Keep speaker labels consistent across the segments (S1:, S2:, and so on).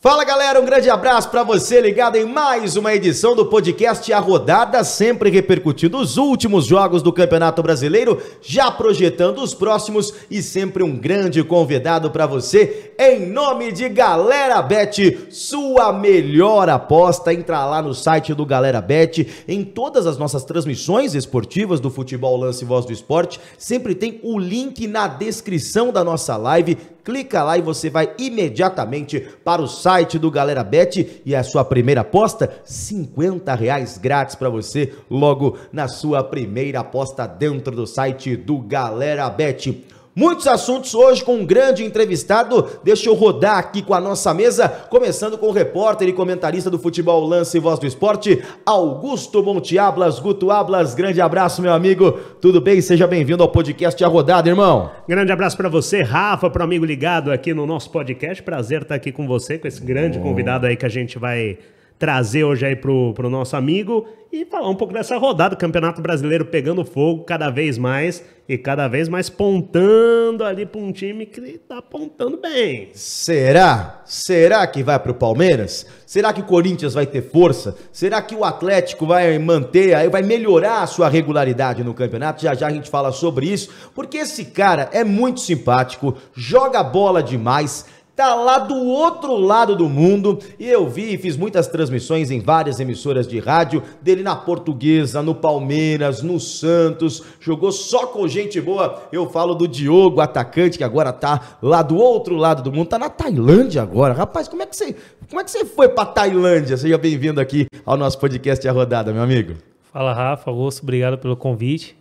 S1: Fala galera, um grande abraço pra você ligado em mais uma edição do podcast A Rodada, sempre repercutindo os últimos jogos do Campeonato Brasileiro, já projetando os próximos e sempre um grande convidado pra você, em nome de Galera Bet, sua melhor aposta. Entra lá no site do Galera Bet, em todas as nossas transmissões esportivas do Futebol Lance Voz do Esporte, sempre tem o link na descrição da nossa live. Clica lá e você vai imediatamente para o site do Galera Bet e a sua primeira aposta, R$50 grátis para você logo na sua primeira aposta dentro do site do Galera Bet. Muitos assuntos hoje com um grande entrevistado, deixa eu rodar aqui com a nossa mesa, começando com o repórter e comentarista do Futebol Lance e Voz do Esporte, Augusto Monteablas. Guto Ablas, grande abraço meu amigo, tudo bem? Seja bem-vindo ao podcast A Rodada, irmão.
S2: Grande abraço para você, Rafa, para o amigo ligado aqui no nosso podcast, prazer estar aqui com você, com esse grande convidado aí que a gente vai trazer hoje aí pro nosso amigo e falar um pouco dessa rodada, Campeonato Brasileiro pegando fogo cada vez mais e cada vez mais pontando ali para um time que tá pontando bem.
S1: Será? Será que vai pro Palmeiras? Será que o Corinthians vai ter força? Será que o Atlético vai manter, aí vai melhorar a sua regularidade no campeonato? Já já a gente fala sobre isso, porque esse cara é muito simpático, joga bola demais, tá lá do outro lado do mundo, e eu vi e fiz muitas transmissões em várias emissoras de rádio, dele na Portuguesa, no Palmeiras, no Santos, jogou só com gente boa. Eu falo do Diogo, atacante, que agora tá lá do outro lado do mundo, tá na Tailândia agora. Rapaz, como é que você foi pra Tailândia? Seja bem-vindo aqui ao nosso podcast A Rodada, meu amigo.
S3: Fala, Rafa, Augusto, obrigado pelo convite.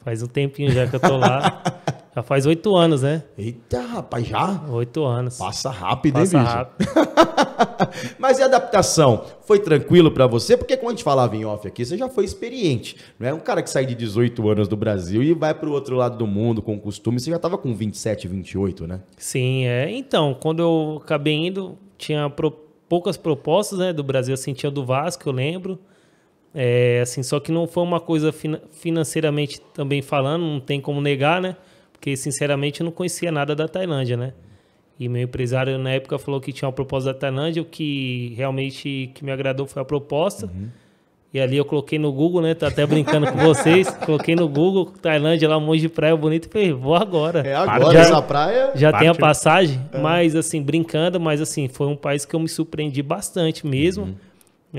S3: Faz um tempinho já que eu tô lá. Já faz 8 anos, né?
S1: Eita, rapaz, já?
S3: 8 anos.
S1: Passa rápido,
S3: Passa
S1: hein, bicho?
S3: rápido.
S1: Mas e a adaptação? Foi tranquilo pra você? Porque quando a gente falava em off aqui, você já foi experiente. Não é um cara que sai de 18 anos do Brasil e vai pro outro lado do mundo com costume. Você já tava com 27, 28, né?
S3: Sim, Então, quando eu acabei indo, tinha poucas propostas, né, do Brasil. Assim, tinha do Vasco, eu lembro. Assim, só que não foi uma coisa financeiramente também falando, não tem como negar, né? Porque, sinceramente, eu não conhecia nada da Tailândia, né? E meu empresário, na época, falou que tinha uma proposta da Tailândia, o que realmente que me agradou foi a proposta. Uhum. E ali eu coloquei no Google, né? Tô até brincando com vocês. Coloquei no Google, Tailândia, lá um monte de praia bonita, e falei, vou agora.
S1: Agora essa praia...
S3: Já tem a passagem, mas, assim, brincando, mas, assim, foi um país que eu me surpreendi bastante mesmo. Uhum.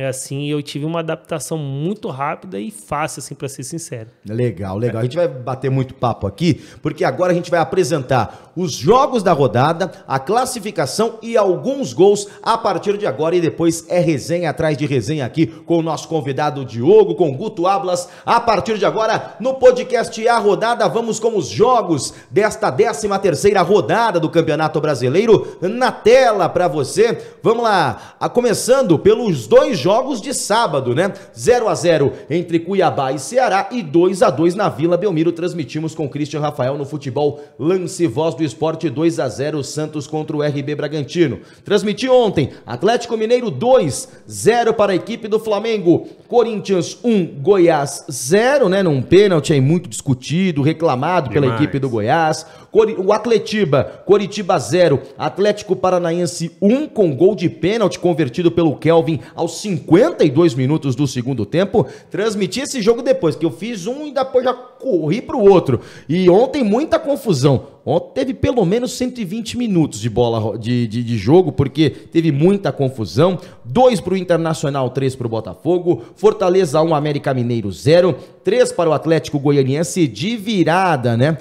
S3: Assim, eu tive uma adaptação muito rápida e fácil, assim, para ser sincero.
S1: Legal, legal. A gente vai bater muito papo aqui, porque agora a gente vai apresentar os jogos da rodada, a classificação e alguns gols a partir de agora, e depois é resenha atrás de resenha aqui com o nosso convidado Diogo, com Guto Ablas. A partir de agora, no podcast A Rodada, vamos com os jogos desta 13ª rodada do Campeonato Brasileiro na tela para você. Vamos lá, começando pelos dois jogos de sábado, né? 0-0 entre Cuiabá e Ceará e 2-2 na Vila Belmiro. Transmitimos com Christian Rafael no Futebol Lance Voz do Esporte. 2-0 Santos contra o RB Bragantino. Transmiti ontem Atlético Mineiro 2-0 para a equipe do Flamengo. Corinthians 1, Goiás 0, né? Num pênalti aí muito discutido, reclamado pela equipe do Goiás. O Atletiba, Coritiba 0, Atlético Paranaense 1 com gol de pênalti convertido pelo Kelvin aos 52 minutos do segundo tempo. Transmiti esse jogo depois, que eu fiz um e depois já corri pro outro. E ontem muita confusão. Ontem teve pelo menos 120 minutos de bola de jogo, porque teve muita confusão. 2 para o Internacional, 3 para o Botafogo. Fortaleza 1, América Mineiro 0. 3 para o Atlético Goianiense de virada, né?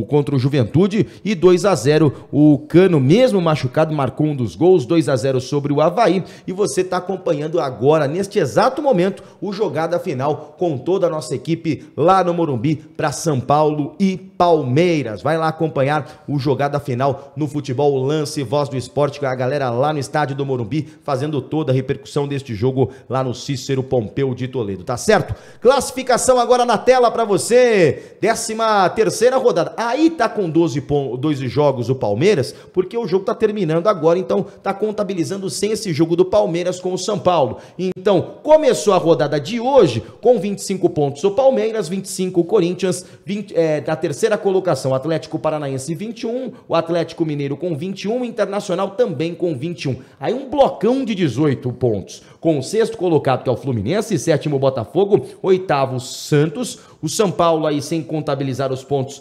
S1: Contra o Juventude. E 2-0, o Cano, mesmo machucado, marcou um dos gols. 2-0 sobre o Avaí. E você está acompanhando agora, neste exato momento, o jogada final com toda a nossa equipe lá no Morumbi para São Paulo e Palmeiras. Vai lá acompanhar o jogada final no Futebol Lance Voz do Esporte, com a galera lá no estádio do Morumbi, fazendo toda a repercussão deste jogo lá no Cícero Pompeu de Toledo, tá certo? Classificação agora na tela pra você, 13ª rodada. Aí tá com 12 jogos o Palmeiras, porque o jogo tá terminando agora, então tá contabilizando sem esse jogo do Palmeiras com o São Paulo. Então, começou a rodada de hoje com 25 pontos o Palmeiras, 25 o Corinthians, da terceira colocação, Atlético Paranaense 21, o Atlético Mineiro com 21, o Internacional também com 21. Aí um blocão de 18 pontos, com o sexto colocado, que é o Fluminense, sétimo Botafogo, oitavo Santos, o São Paulo aí sem contabilizar os pontos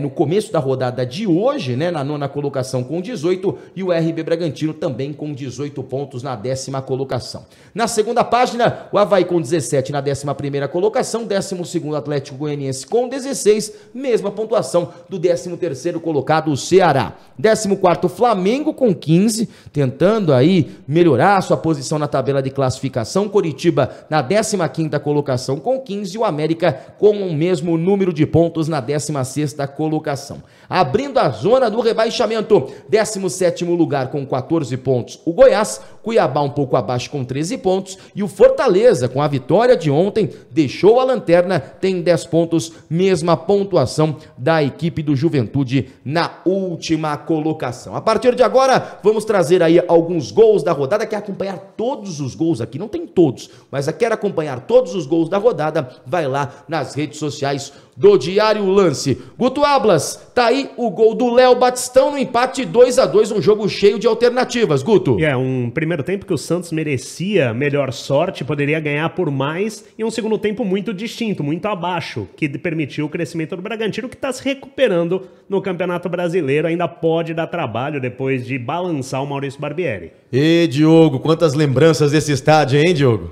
S1: no começo da rodada de hoje, né, na nona colocação com 18, e o RB Bragantino também com 18 pontos na 10ª colocação. Na segunda página, o Avaí com 17 na 11ª colocação, 12º Atlético Goianiense com 16, mesma pontuação do 13º colocado, o Ceará. 14º Flamengo com 15, tentando aí melhorar sua posição na tabela de classificação, Coritiba na 15ª colocação com 15, e o América com o mesmo número de pontos na 16ª colocação. Abrindo a zona do rebaixamento, 17º lugar com 14 pontos, o Goiás, Cuiabá um pouco abaixo com 13 pontos, e o Fortaleza, com a vitória de ontem, deixou a lanterna, tem 10 pontos, mesma pontuação da equipe do Juventude na última colocação. A partir de agora, vamos trazer aí alguns gols da rodada. Quer acompanhar todos os gols aqui? Não tem todos, mas quer acompanhar todos os gols da rodada? Vai lá nas redes sociais do Diário Lance. Guto Ablas, tá aí o gol do Léo Batistão no empate 2-2, um jogo cheio de alternativas, Guto.
S2: Um primeiro tempo que o Santos merecia melhor sorte, poderia ganhar por mais, e um segundo tempo muito distinto, muito abaixo, que permitiu o crescimento do Bragantino, que está se recuperando no Campeonato Brasileiro, ainda pode dar trabalho depois de balançar o Maurício Barbieri.
S1: E Diogo, quantas lembranças desse estádio, hein, Diogo?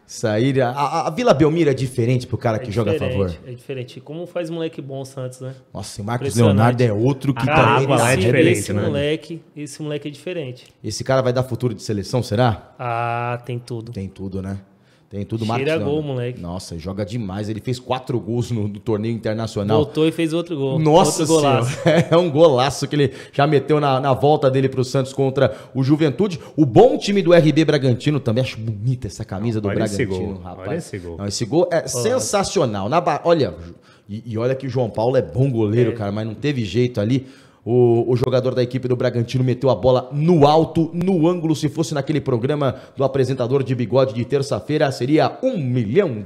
S1: Sair. A Vila Belmiro é diferente pro cara que joga a favor.
S3: É diferente. Como faz moleque bom o Santos, né?
S1: Nossa, o Marcos Leonardo é outro que
S2: também
S1: tá
S2: é diferente,
S3: esse
S2: né?
S3: Esse moleque é diferente.
S1: Esse cara vai dar futuro de seleção, será?
S3: Tem tudo.
S1: Tem tudo, né? Tem tudo,
S3: Cheira gol, moleque.
S1: Nossa, joga demais. Ele fez 4 gols no torneio internacional.
S3: Voltou e fez outro gol.
S1: Nossa
S3: outro
S1: Senhora,
S3: golaço.
S1: é um golaço que ele já meteu na volta dele pro Santos contra o Juventude. O bom time do RB Bragantino também. Acho bonita essa camisa do Bragantino, rapaz.
S2: Olha esse gol.
S1: Não, esse gol é sensacional. Olha, e olha que o João Paulo é bom goleiro, cara, mas não teve jeito ali. O jogador da equipe do Bragantino meteu a bola no alto, no ângulo. Se fosse naquele programa do apresentador de bigode de terça-feira, seria R$1 milhão.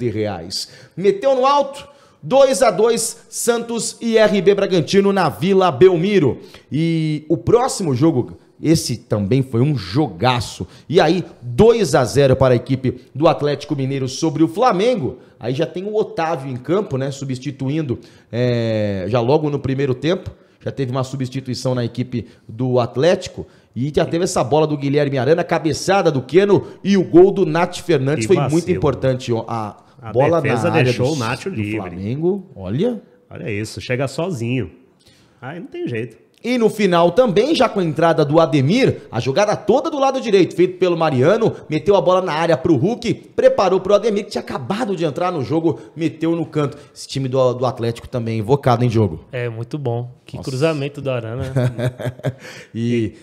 S1: Meteu no alto, 2-2, Santos e RB Bragantino na Vila Belmiro. E o próximo jogo, esse também foi um jogaço. E aí, 2-0 para a equipe do Atlético Mineiro sobre o Flamengo. Aí já tem o Otávio em campo, né? Substituindo já logo no primeiro tempo. Já teve uma substituição na equipe do Atlético e já teve essa bola do Guilherme Arana, cabeçada do Queno e o gol do Nath Fernandes. Foi muito importante. A bola na área
S2: deixou o Nath livre.
S1: Flamengo. Olha
S2: isso, chega sozinho. Aí não tem jeito.
S1: E no final também, já com a entrada do Ademir, a jogada toda do lado direito, feito pelo Mariano, meteu a bola na área pro Hulk, preparou pro Ademir, que tinha acabado de entrar no jogo, meteu no canto. Esse time do Atlético também invocado, hein, Diogo?
S3: É, muito bom. Que cruzamento do Arana.
S1: e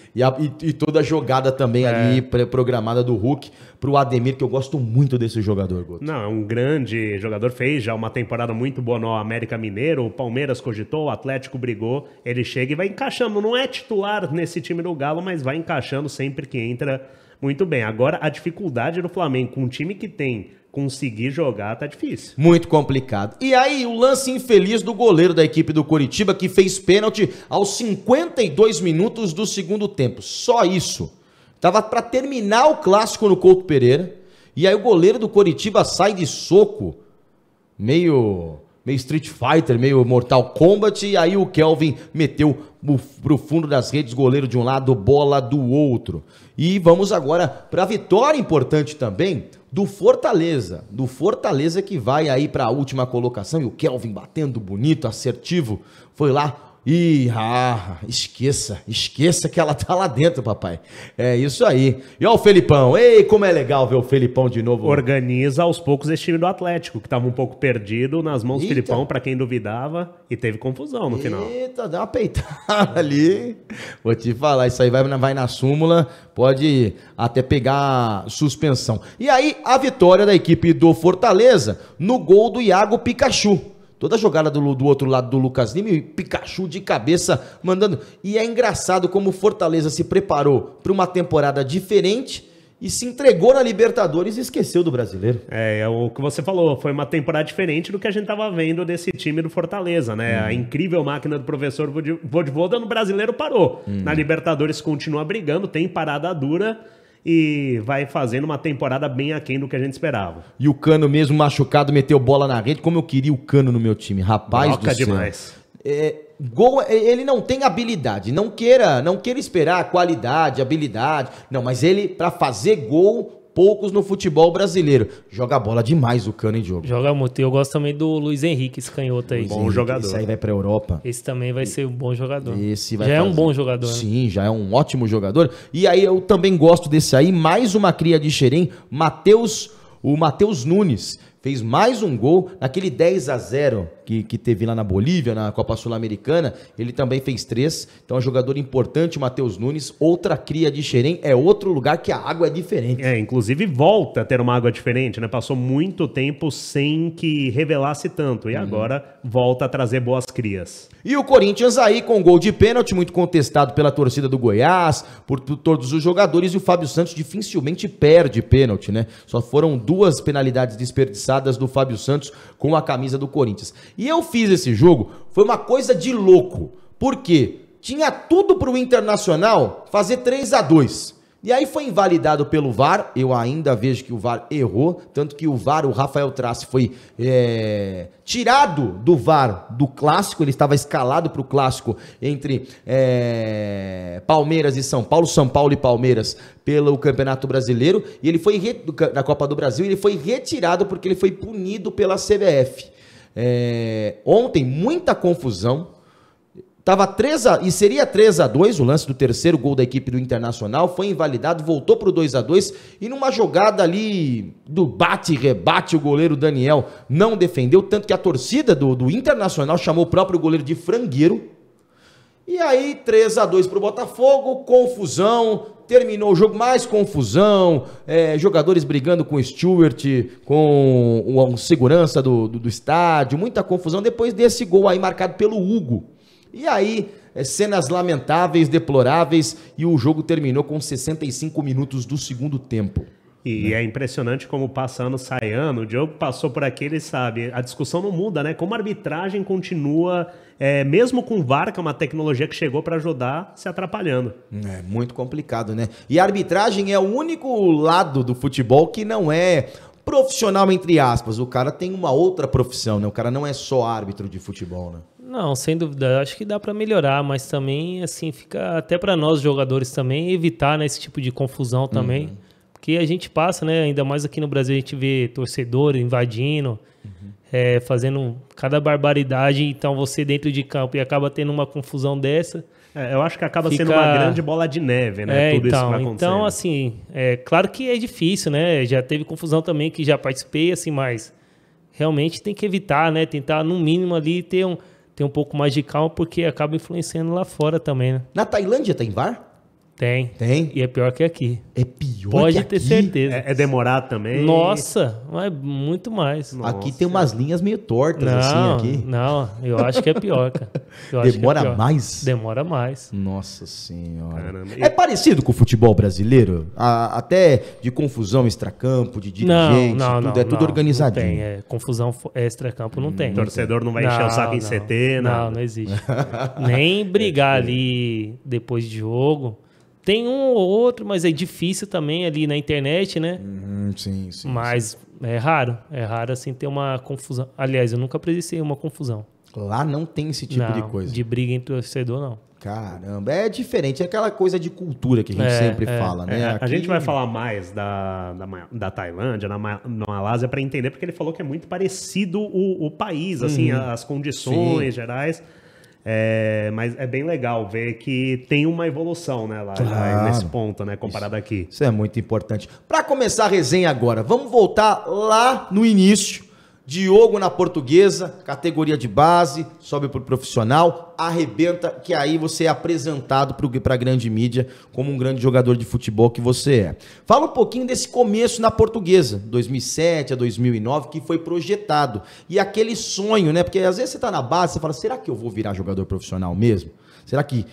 S1: toda a jogada também ali, programada do Hulk pro Ademir, que eu gosto muito desse jogador, Guto.
S2: Não, é um grande jogador, fez já uma temporada muito boa no América Mineiro, o Palmeiras cogitou, o Atlético brigou, ele chega e vai encaixando, não é titular nesse time do Galo, mas vai encaixando sempre que entra muito bem. Agora, a dificuldade do Flamengo com um time que tem conseguir jogar tá difícil.
S1: Muito complicado. E aí, o lance infeliz do goleiro da equipe do Coritiba, que fez pênalti aos 52 minutos do segundo tempo. Só isso. Tava para terminar o clássico no Couto Pereira, e aí o goleiro do Coritiba sai de soco, meio Street Fighter, meio Mortal Kombat, e aí o Kelvin meteu pro fundo das redes, goleiro de um lado, bola do outro. E vamos agora para a vitória importante também do Fortaleza que vai aí para a última colocação, e o Kelvin batendo bonito, assertivo, foi lá. Esqueça que ela tá lá dentro, papai. É isso aí. E ó o Felipão. Ei, como é legal ver o Felipão de novo.
S2: Organiza aos poucos esse time do Atlético, que tava um pouco perdido nas mãos do Felipão, pra quem duvidava, e teve confusão no final.
S1: Eita, deu uma peitada ali. Vou te falar, isso aí vai na súmula, pode até pegar suspensão. E aí, a vitória da equipe do Fortaleza no gol do Iago Pikachu. Toda a jogada do outro lado do Lucas Lima e Pikachu de cabeça mandando. E é engraçado como o Fortaleza se preparou para uma temporada diferente e se entregou na Libertadores e esqueceu do brasileiro.
S2: É o que você falou, foi uma temporada diferente do que a gente tava vendo desse time do Fortaleza, né? A incrível máquina do professor Vojvoda no brasileiro parou. Na Libertadores continua brigando, tem parada dura e vai fazendo uma temporada bem aquém do que a gente esperava.
S1: E o Cano mesmo machucado meteu bola na rede, como eu queria o Cano no meu time, rapaz
S2: Broca
S1: do céu.
S2: demais.
S1: Gol, ele não tem habilidade, não queira esperar qualidade, habilidade, não, mas ele, pra fazer gol, poucos no futebol brasileiro. Joga bola demais o Cano em jogo.
S3: Joga muito. Eu gosto também do Luiz Henrique, esse canhoto aí.
S2: Bom jogador.
S1: Esse aí vai pra Europa.
S3: Esse também vai ser um bom jogador.
S1: Esse vai
S3: já é
S1: fazer.
S3: um bom jogador. Né?
S1: Sim, já é um ótimo jogador. E aí eu também gosto desse aí, mais uma cria de Xerém, o Matheus Nunes. Fez mais um gol naquele 10-0 que teve lá na Bolívia, na Copa Sul-Americana. Ele também fez 3. Então é um jogador importante, o Matheus Nunes. Outra cria de Xerém, é outro lugar que a água é diferente.
S2: Inclusive volta a ter uma água diferente, né? Passou muito tempo sem que revelasse tanto. E agora volta a trazer boas crias.
S1: E o Corinthians aí com gol de pênalti, muito contestado pela torcida do Goiás, por todos os jogadores. E o Fábio Santos dificilmente perde pênalti, né? Só foram 2 penalidades desperdiçadas do Fábio Santos com a camisa do Corinthians. E eu fiz esse jogo, foi uma coisa de louco. Por quê? Tinha tudo pro Internacional fazer 3-2. E aí foi invalidado pelo VAR, eu ainda vejo que o VAR errou, tanto que o VAR, o Rafael Trace, foi tirado do VAR do Clássico, ele estava escalado para o Clássico entre Palmeiras e São Paulo e Palmeiras pelo Campeonato Brasileiro, e ele foi, na Copa do Brasil, ele foi retirado porque ele foi punido pela CBF. Ontem, muita confusão. E seria 3-2, o lance do terceiro gol da equipe do Internacional, foi invalidado, voltou pro 2-2, e numa jogada ali do bate e rebate, o goleiro Daniel não defendeu, tanto que a torcida do Internacional chamou o próprio goleiro de frangueiro. E aí 3-2 pro Botafogo, confusão, terminou o jogo, mais confusão, jogadores brigando com o Stewart, com o segurança do estádio, muita confusão, depois desse gol aí marcado pelo Hugo. E aí, cenas lamentáveis, deploráveis, e o jogo terminou com 65 minutos do segundo tempo.
S2: E é impressionante como passa ano, sai ano. O Diogo passou por aqui, ele sabe. A discussão não muda, né? Como a arbitragem continua, mesmo com o VAR, que é uma tecnologia que chegou para ajudar, se atrapalhando.
S1: É muito complicado, né? E a arbitragem é o único lado do futebol que não é profissional, entre aspas. O cara tem uma outra profissão, né? O cara não é só árbitro de futebol, né?
S3: Não, sem dúvida, acho que dá para melhorar, mas também, assim, fica até para nós jogadores também evitar, né, esse tipo de confusão também, porque a gente passa, né, ainda mais aqui no Brasil a gente vê torcedor invadindo, fazendo cada barbaridade, então você dentro de campo e acaba tendo uma confusão dessa.
S2: Eu acho que acaba sendo uma grande bola de neve, né, tudo isso que vai acontecendo.
S3: Então, assim, claro que é difícil, né, já teve confusão também que já participei, assim, mas realmente tem que evitar, né, tentar no mínimo ali ter um pouco mais de calma, porque acaba influenciando lá fora também, né?
S1: Na Tailândia tem VAR?
S3: Tem.
S1: Tem?
S3: E é pior que aqui.
S1: É pior
S3: Pode
S1: que aqui?
S3: ter certeza.
S2: É demorado também?
S3: Nossa, mas muito mais.
S2: Nossa.
S1: Aqui tem umas linhas meio tortas, assim, aqui.
S3: Não, eu acho que é pior, cara.
S1: Demora mais?
S3: Demora mais.
S1: Nossa senhora.
S2: Caramba.
S1: É parecido com o futebol brasileiro? Até de confusão extracampo, de dirigente, tudo, tudo organizadinho.
S3: Não tem, confusão extracampo não tem.
S2: O torcedor não vai encher o saco em CT,
S3: não existe. Nem brigar ali depois de jogo. Tem um ou outro, mas é difícil também ali na internet, né?
S1: Sim.
S3: Mas é raro assim ter uma confusão. Aliás, eu nunca presenciei uma confusão.
S1: Lá não tem esse tipo de coisa.
S3: De briga entre torcedor, não.
S1: Caramba, é diferente, é aquela coisa de cultura que a gente sempre fala, né?
S2: A gente vai falar mais da Tailândia, na Malásia, para entender, porque ele falou que é muito parecido o país, assim, as condições gerais. Mas é bem legal ver que tem uma evolução, né, lá nesse ponto, né, comparado aqui.
S1: Isso é muito importante. Para começar a resenha agora, vamos voltar lá no início Diogo na Portuguesa, categoria de base, sobe pro profissional, arrebenta, que aí você é apresentado pra grande mídia como um grande jogador de futebol que você é. Fala um pouquinho desse começo na Portuguesa, 2007 a 2009, que foi projetado. E aquele sonho, né? Porque às vezes você tá na base, você fala, será que eu vou virar jogador profissional mesmo? Será que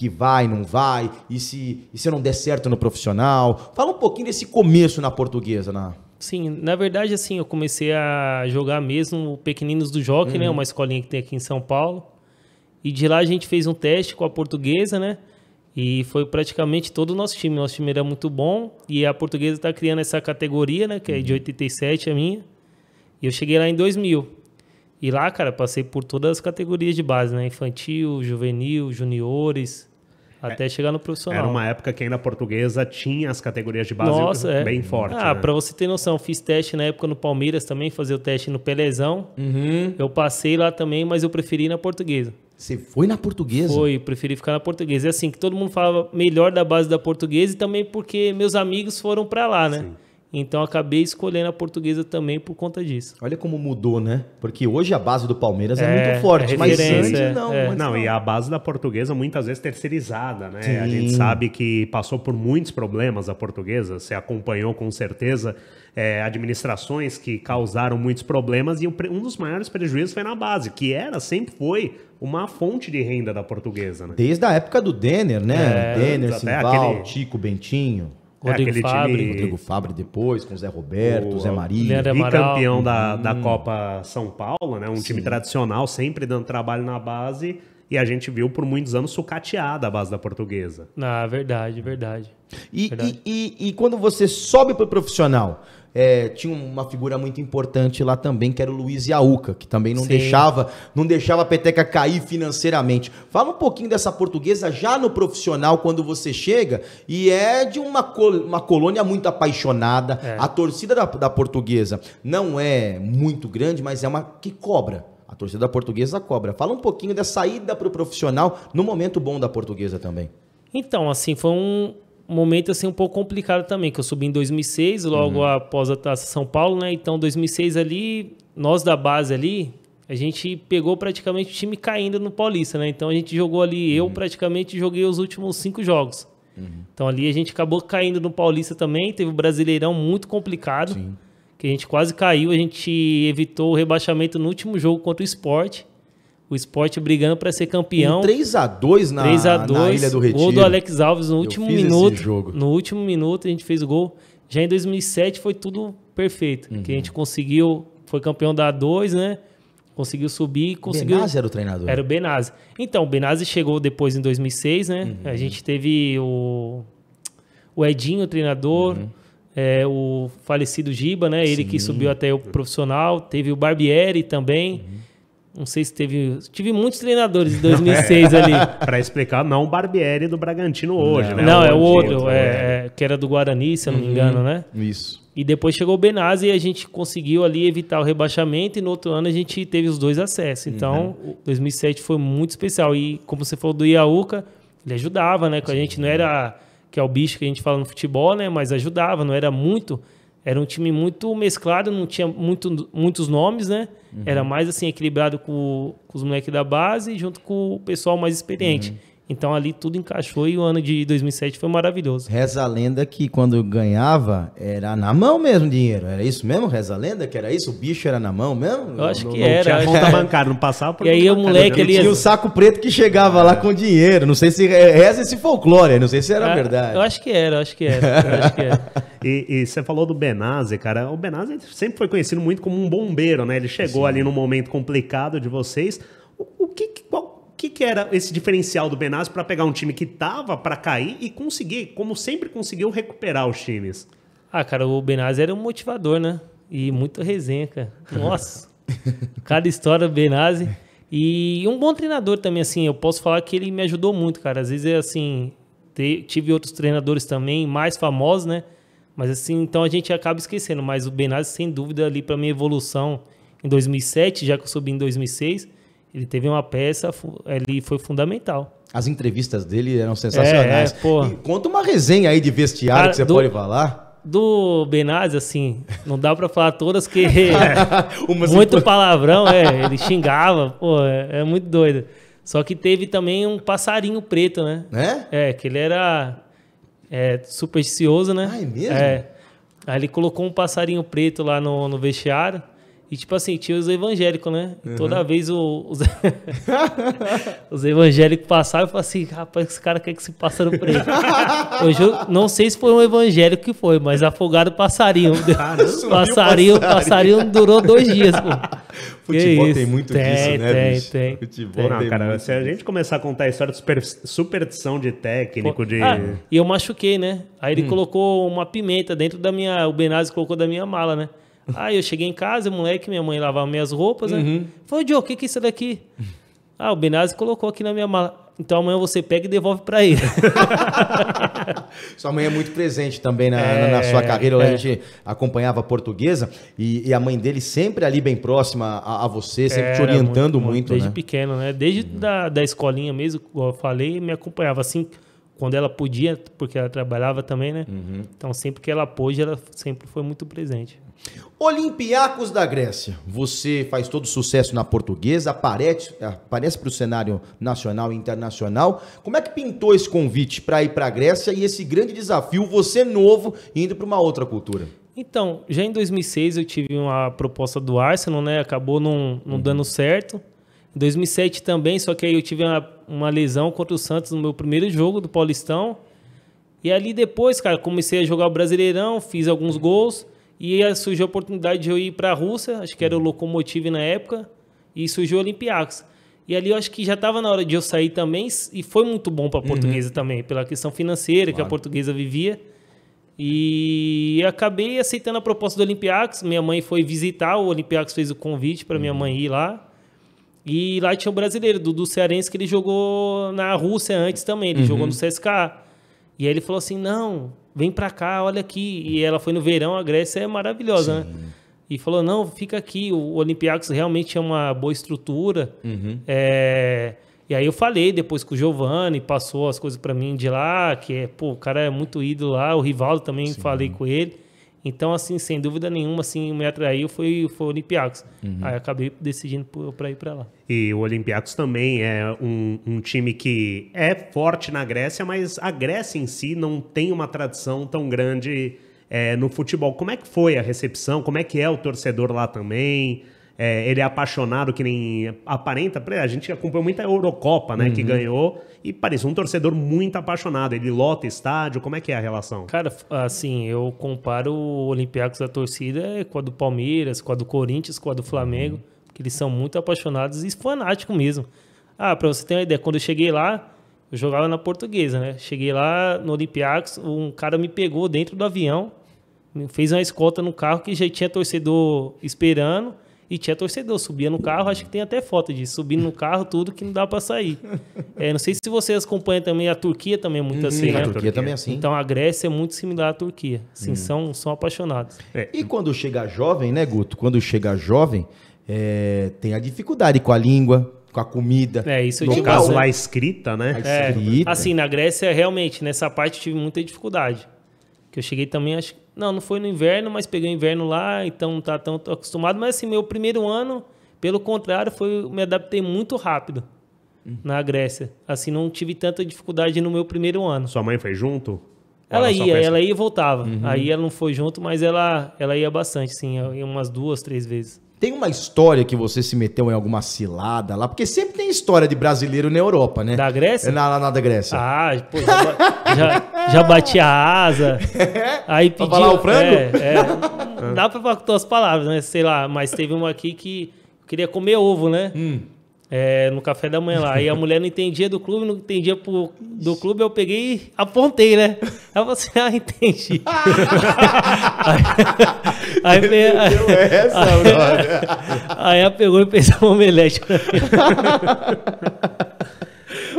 S1: vai, não vai? E se eu não der certo no profissional? Fala um pouquinho desse começo na Portuguesa,
S3: Sim, na verdade, assim, eu comecei a jogar mesmo o Pequeninos do Jockey, né? Uma escolinha que tem aqui em São Paulo. E de lá a gente fez um teste com a Portuguesa, né? E foi praticamente todo o nosso time. Nosso time era muito bom. E a Portuguesa está criando essa categoria, né? Que é de 87 a minha. E eu cheguei lá em 2000. E lá, cara, passei por todas as categorias de base, né? Infantil, juvenil, juniores, até chegar no profissional.
S2: Era uma época que ainda a Portuguesa tinha as categorias de base bem fortes.
S3: Né? Pra você ter noção, fiz teste na época no Palmeiras também, fazer o teste no Pelezão. Eu passei lá também, mas eu preferi ir na Portuguesa.
S1: Você foi na Portuguesa?
S3: Foi, preferi ficar na Portuguesa. É assim, que todo mundo falava melhor da base da Portuguesa e também porque meus amigos foram pra lá, né? Sim. Então, acabei escolhendo a Portuguesa também por conta disso.
S1: Olha como mudou, né? Porque hoje a base do Palmeiras é muito forte, mas antes não.
S2: Não, e a base da Portuguesa muitas vezes terceirizada, né? Sim. A gente sabe que passou por muitos problemas a Portuguesa, você acompanhou com certeza administrações que causaram muitos problemas e um dos maiores prejuízos foi na base, que sempre foi uma fonte de renda da Portuguesa, né?
S1: Desde a época do Denner, né? Denner, Simval, Chico, Bentinho.
S3: Rodrigo
S1: Fabre depois, com o Zé Roberto, Zé Maria.
S2: Bicampeão da Copa São Paulo, né? Um time tradicional, sempre dando trabalho na base. E a gente viu por muitos anos sucateada a base da Portuguesa.
S3: Verdade.
S1: E quando você sobe para o profissional, tinha uma figura muito importante lá também, que era o Luiz Iauca, que também não deixava a peteca cair financeiramente. Fala um pouquinho dessa Portuguesa já no profissional, quando você chega, e é de uma colônia muito apaixonada. A torcida da Portuguesa não é muito grande, mas é uma que cobra. A torcida da Portuguesa cobra. Fala um pouquinho da saída para o profissional no momento bom da Portuguesa também.
S3: Então, assim, foi um momento assim, um pouco complicado também, que eu subi em 2006, logo após a Taça São Paulo, né? Então, 2006 ali, nós da base ali, a gente pegou praticamente o time caindo no Paulista, né? Então, a gente jogou ali, eu praticamente joguei os últimos 5 jogos. Então, ali a gente acabou caindo no Paulista também, teve um Brasileirão muito complicado. Sim. Que a gente quase caiu, a gente evitou o rebaixamento no último jogo contra o Sport. O Sport brigando para ser campeão.
S1: 3-2 na Ilha do Retiro.
S3: Gol do Alex Alves no último minuto. No último minuto a gente fez o gol. Já em 2007 foi tudo perfeito. Que a gente conseguiu, foi campeão da A2, né? Conseguiu subir.
S1: Benazzi era o treinador?
S3: Era o Benazzi. Então, o Benazzi chegou depois em 2006, né? A gente teve o Edinho, o treinador. O falecido Giba, né? Ele que subiu até o profissional. Teve o Barbieri também. Não sei se tive muitos treinadores em 2006 ali.
S2: Para explicar, não o Barbieri do Bragantino hoje, né?
S3: Não, é o outro, que era do Guarani, se eu não me engano, né?
S1: Isso.
S3: E depois chegou o Benazzi e a gente conseguiu ali evitar o rebaixamento e no outro ano a gente teve os 2 acessos. Então, 2007 foi muito especial. E como você falou do Iauca, ele ajudava, né? Com a gente não era... que é o bicho que a gente fala no futebol, né? Mas ajudava, não era muito... Era um time muito mesclado, não tinha muitos nomes, né? Era mais assim, equilibrado com os moleques da base junto com o pessoal mais experiente. Então ali tudo encaixou e o ano de 2007 foi maravilhoso.
S1: Reza a lenda que quando ganhava era na mão mesmo o dinheiro. Era isso mesmo? Reza a lenda que era isso? O bicho era na mão mesmo?
S3: Eu acho que era.
S2: Tinha conta bancária, não passava por...
S3: E aí o moleque ali...
S1: Tinha o saco preto que chegava lá com dinheiro. Não sei se reza esse folclore, não sei se era verdade.
S3: Eu acho que era.
S2: E você falou do Benazzi, cara. O Benazzi sempre foi conhecido muito como um bombeiro, né? Ele chegou ali num momento complicado de vocês. O que era esse diferencial do Benazzi para pegar um time que tava para cair e conseguir, como sempre conseguiu, recuperar os times?
S3: Cara, o Benazzi era um motivador, né? E muita resenha, cara. Nossa, cada história do Benazzi. E um bom treinador também, assim, eu posso falar que ele me ajudou muito, cara. Às vezes, assim, tive outros treinadores também, mais famosos, né? Mas assim, então a gente acaba esquecendo. Mas o Benazzi, sem dúvida, ali para minha evolução em 2007, já que eu subi em 2006... Ele teve uma peça, ele foi fundamental.
S1: As entrevistas dele eram sensacionais. E conta uma resenha aí de vestiário que você pode falar.
S3: Do Benazzi, assim, não dá pra falar todas, que
S1: Umas
S3: muito palavrão, ele xingava, pô, é muito doido. Só que teve também um passarinho preto, né? Que ele era supersticioso, né?
S1: Ah, é mesmo?
S3: Aí ele colocou um passarinho preto lá no vestiário. E, tipo assim, tinha os evangélicos, né? E toda vez os evangélicos passavam e falavam assim, rapaz, esse cara quer que se pássaro preto. Eu não sei se foi um evangélico que foi, mas afogaram o passarinho. Passarinho durou 2 dias, pô.
S1: Futebol tem muito disso, né, bicho?
S3: Tem.
S1: Futebol
S2: Não,
S1: tem
S2: cara,
S1: muito
S2: se a gente começar a contar a história de superstição de técnico,
S3: E eu machuquei, né? Aí ele colocou uma pimenta dentro da minha... O Benazzi colocou da minha mala, né? Aí eu cheguei em casa, moleque, minha mãe lavava minhas roupas, né? Falei, Joe, o que é isso daqui? O Benazzi colocou aqui na minha mala. Então amanhã você pega e devolve pra ele.
S1: Sua mãe é muito presente também na sua carreira. A gente acompanhava a Portuguesa e a mãe dele sempre ali bem próxima a você, sempre te orientando muito,
S3: desde
S1: né?
S3: pequeno, né? Desde da escolinha mesmo, como eu falei, me acompanhava assim, quando ela podia, porque ela trabalhava também, né? Então sempre que ela pôde, ela sempre foi muito presente.
S1: Olympiacos da Grécia. Você faz todo sucesso na Portuguesa, aparece para o cenário nacional e internacional. Como é que pintou esse convite para ir para a Grécia e esse grande desafio, você novo, indo para uma outra cultura?
S3: Então, já em 2006 eu tive uma proposta do Arsenal, né? Acabou não dando certo. Em 2007 também, só que aí eu tive uma lesão contra o Santos no meu primeiro jogo do Paulistão. E ali depois, cara, comecei a jogar o Brasileirão, fiz alguns gols. E aí surgiu a oportunidade de eu ir para a Rússia, acho que era o Lokomotiv na época, e surgiu o Olympiacos. E ali eu acho que já estava na hora de eu sair também, e foi muito bom para a Portuguesa também, pela questão financeira que a Portuguesa vivia. E acabei aceitando a proposta do Olympiacos. Minha mãe foi visitar, o Olympiacos fez o convite para minha mãe ir lá. E lá tinha o brasileiro, Dudu Cearense, que ele jogou na Rússia antes também, ele jogou no CSKA. E aí ele falou assim, não, vem pra cá, olha aqui. E ela foi no verão, a Grécia é maravilhosa, né? E falou, não, fica aqui, o Olympiacos realmente é uma boa estrutura. E aí eu falei depois com o Giovanni, passou as coisas pra mim de lá, que o cara é muito ídolo lá, o Rivaldo também falei com ele. Então, assim, sem dúvida nenhuma, assim, me atraiu foi o Olympiacos. Aí acabei decidindo para ir para lá.
S2: E o Olympiacos também é um time que é forte na Grécia, mas a Grécia em si não tem uma tradição tão grande no futebol. Como é que foi a recepção? Como é que é o torcedor lá também? Ele é apaixonado, que nem aparenta. A gente acompanhou muito a Eurocopa, né, que ganhou, e parecia um torcedor muito apaixonado. Ele lota estádio. Como é que é a relação?
S3: Cara, assim, eu comparo o Olympiacos da torcida com a do Palmeiras, com a do Corinthians, com a do Flamengo, porque eles são muito apaixonados e fanáticos mesmo. Pra você ter uma ideia, quando eu cheguei lá, eu jogava na Portuguesa, né? Cheguei lá no Olympiacos, um cara me pegou dentro do avião, fez uma escolta no carro que já tinha torcedor esperando. E tinha torcedor, subia no carro, acho que tem até foto disso, subindo no carro, tudo que não dá pra sair. Não sei se vocês acompanham também, a Turquia também é muito assim, né?
S1: A Turquia também é assim.
S3: Então a Grécia é muito similar à Turquia, assim, são apaixonados.
S1: E quando chega jovem, né, Guto? Quando chega jovem, tem a dificuldade com a língua, com a comida.
S3: Isso eu
S2: no
S3: digo,
S2: caso lá, escrita, né?
S1: Escrita.
S3: Assim, na Grécia, realmente, nessa parte eu tive muita dificuldade. Que eu cheguei também, acho que não foi no inverno, mas peguei o inverno lá, então não tá tão acostumado. Mas assim, meu primeiro ano, pelo contrário, me adaptei muito rápido na Grécia. Assim, não tive tanta dificuldade no meu primeiro ano.
S2: Sua mãe foi junto?
S3: Ela ia e voltava. Aí ela não foi junto, mas ela ia bastante, sim, ia umas 2, 3 vezes.
S1: Tem uma história que você se meteu em alguma cilada lá? Porque sempre tem história de brasileiro na Europa, né?
S3: Da Grécia?
S1: Na da Grécia.
S3: Pô, já bati a asa. Aí pediu,
S1: pra falar o frango?
S3: Não dá pra falar com tuas palavras, né? Sei lá, mas teve uma aqui que eu queria comer ovo, né? No café da manhã lá. Aí a mulher não entendia do clube, não entendia do clube, eu peguei e apontei, né? Aí eu falei assim, entendi. Aí ela pegou e fez uma omelete pra mim.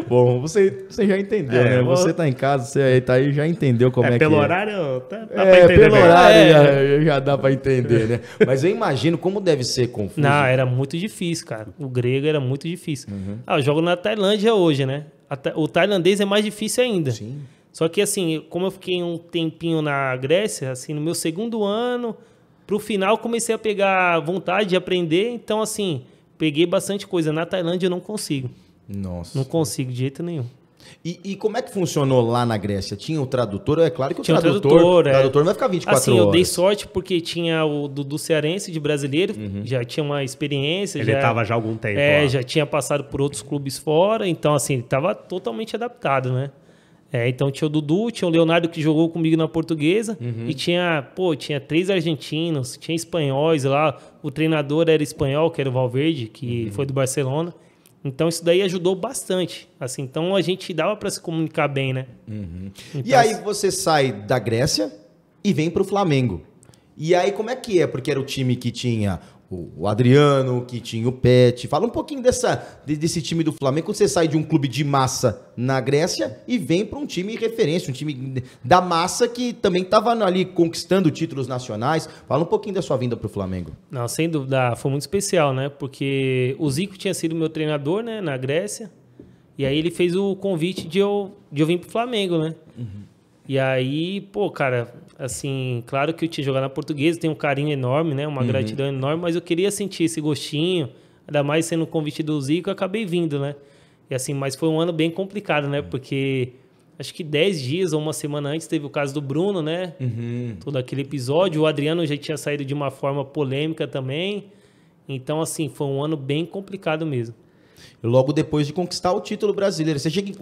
S1: Bom, você já entendeu, né? Você tá em casa, você tá aí, já entendeu como é que é.
S2: Pelo horário, dá pra entender.
S1: Pelo horário já dá pra entender, né? Mas eu imagino como deve ser confuso.
S3: Não, era muito difícil, cara. O grego era muito difícil. Eu jogo na Tailândia hoje, né? O tailandês é mais difícil ainda.
S1: Sim.
S3: Só que, assim, como eu fiquei um tempinho na Grécia, assim, no meu segundo ano, pro final comecei a pegar vontade de aprender. Então, assim, peguei bastante coisa. Na Tailândia eu não consigo.
S1: Nossa.
S3: Não consigo de jeito nenhum.
S1: E como é que funcionou lá na Grécia? Tinha o tradutor? É claro que o
S3: Tinha
S1: tradutor
S3: é.
S1: não vai ficar 24
S3: assim,
S1: horas.
S3: Eu dei sorte porque tinha o Dudu Cearense de brasileiro, já tinha uma experiência.
S2: Ele estava já há algum tempo lá.
S3: Já tinha passado por outros clubes fora, então assim, ele estava totalmente adaptado, né? Então tinha o Dudu, tinha o Leonardo que jogou comigo na Portuguesa e tinha 3 argentinos, tinha espanhóis lá, o treinador era espanhol, que era o Valverde, que foi do Barcelona. Então isso daí ajudou bastante. Assim, então a gente dava para se comunicar bem, né? Então,
S1: E aí você sai da Grécia e vem pro Flamengo. E aí como é que é? Porque era o time que tinha o Adriano, que tinha o Pet. Fala um pouquinho desse time do Flamengo, quando você sai de um clube de massa na Grécia e vem para um time referência, um time da massa que também estava ali conquistando títulos nacionais. Fala um pouquinho da sua vinda para o Flamengo.
S3: Não, sem dúvida, foi muito especial, né? Porque o Zico tinha sido meu treinador, né, na Grécia, e aí ele fez o convite de eu vir pro Flamengo, né? E aí, pô, cara, assim, claro que eu tinha jogado na Portuguesa, tenho um carinho enorme, né? Uma gratidão enorme, mas eu queria sentir esse gostinho, ainda mais sendo o convite do Zico, eu acabei vindo, né? E assim, mas foi um ano bem complicado, né? Porque acho que 10 dias ou uma semana antes teve o caso do Bruno, né? Todo aquele episódio. O Adriano já tinha saído de uma forma polêmica também. Então, assim, foi um ano bem complicado mesmo.
S1: Logo depois de conquistar o título brasileiro. Você chega em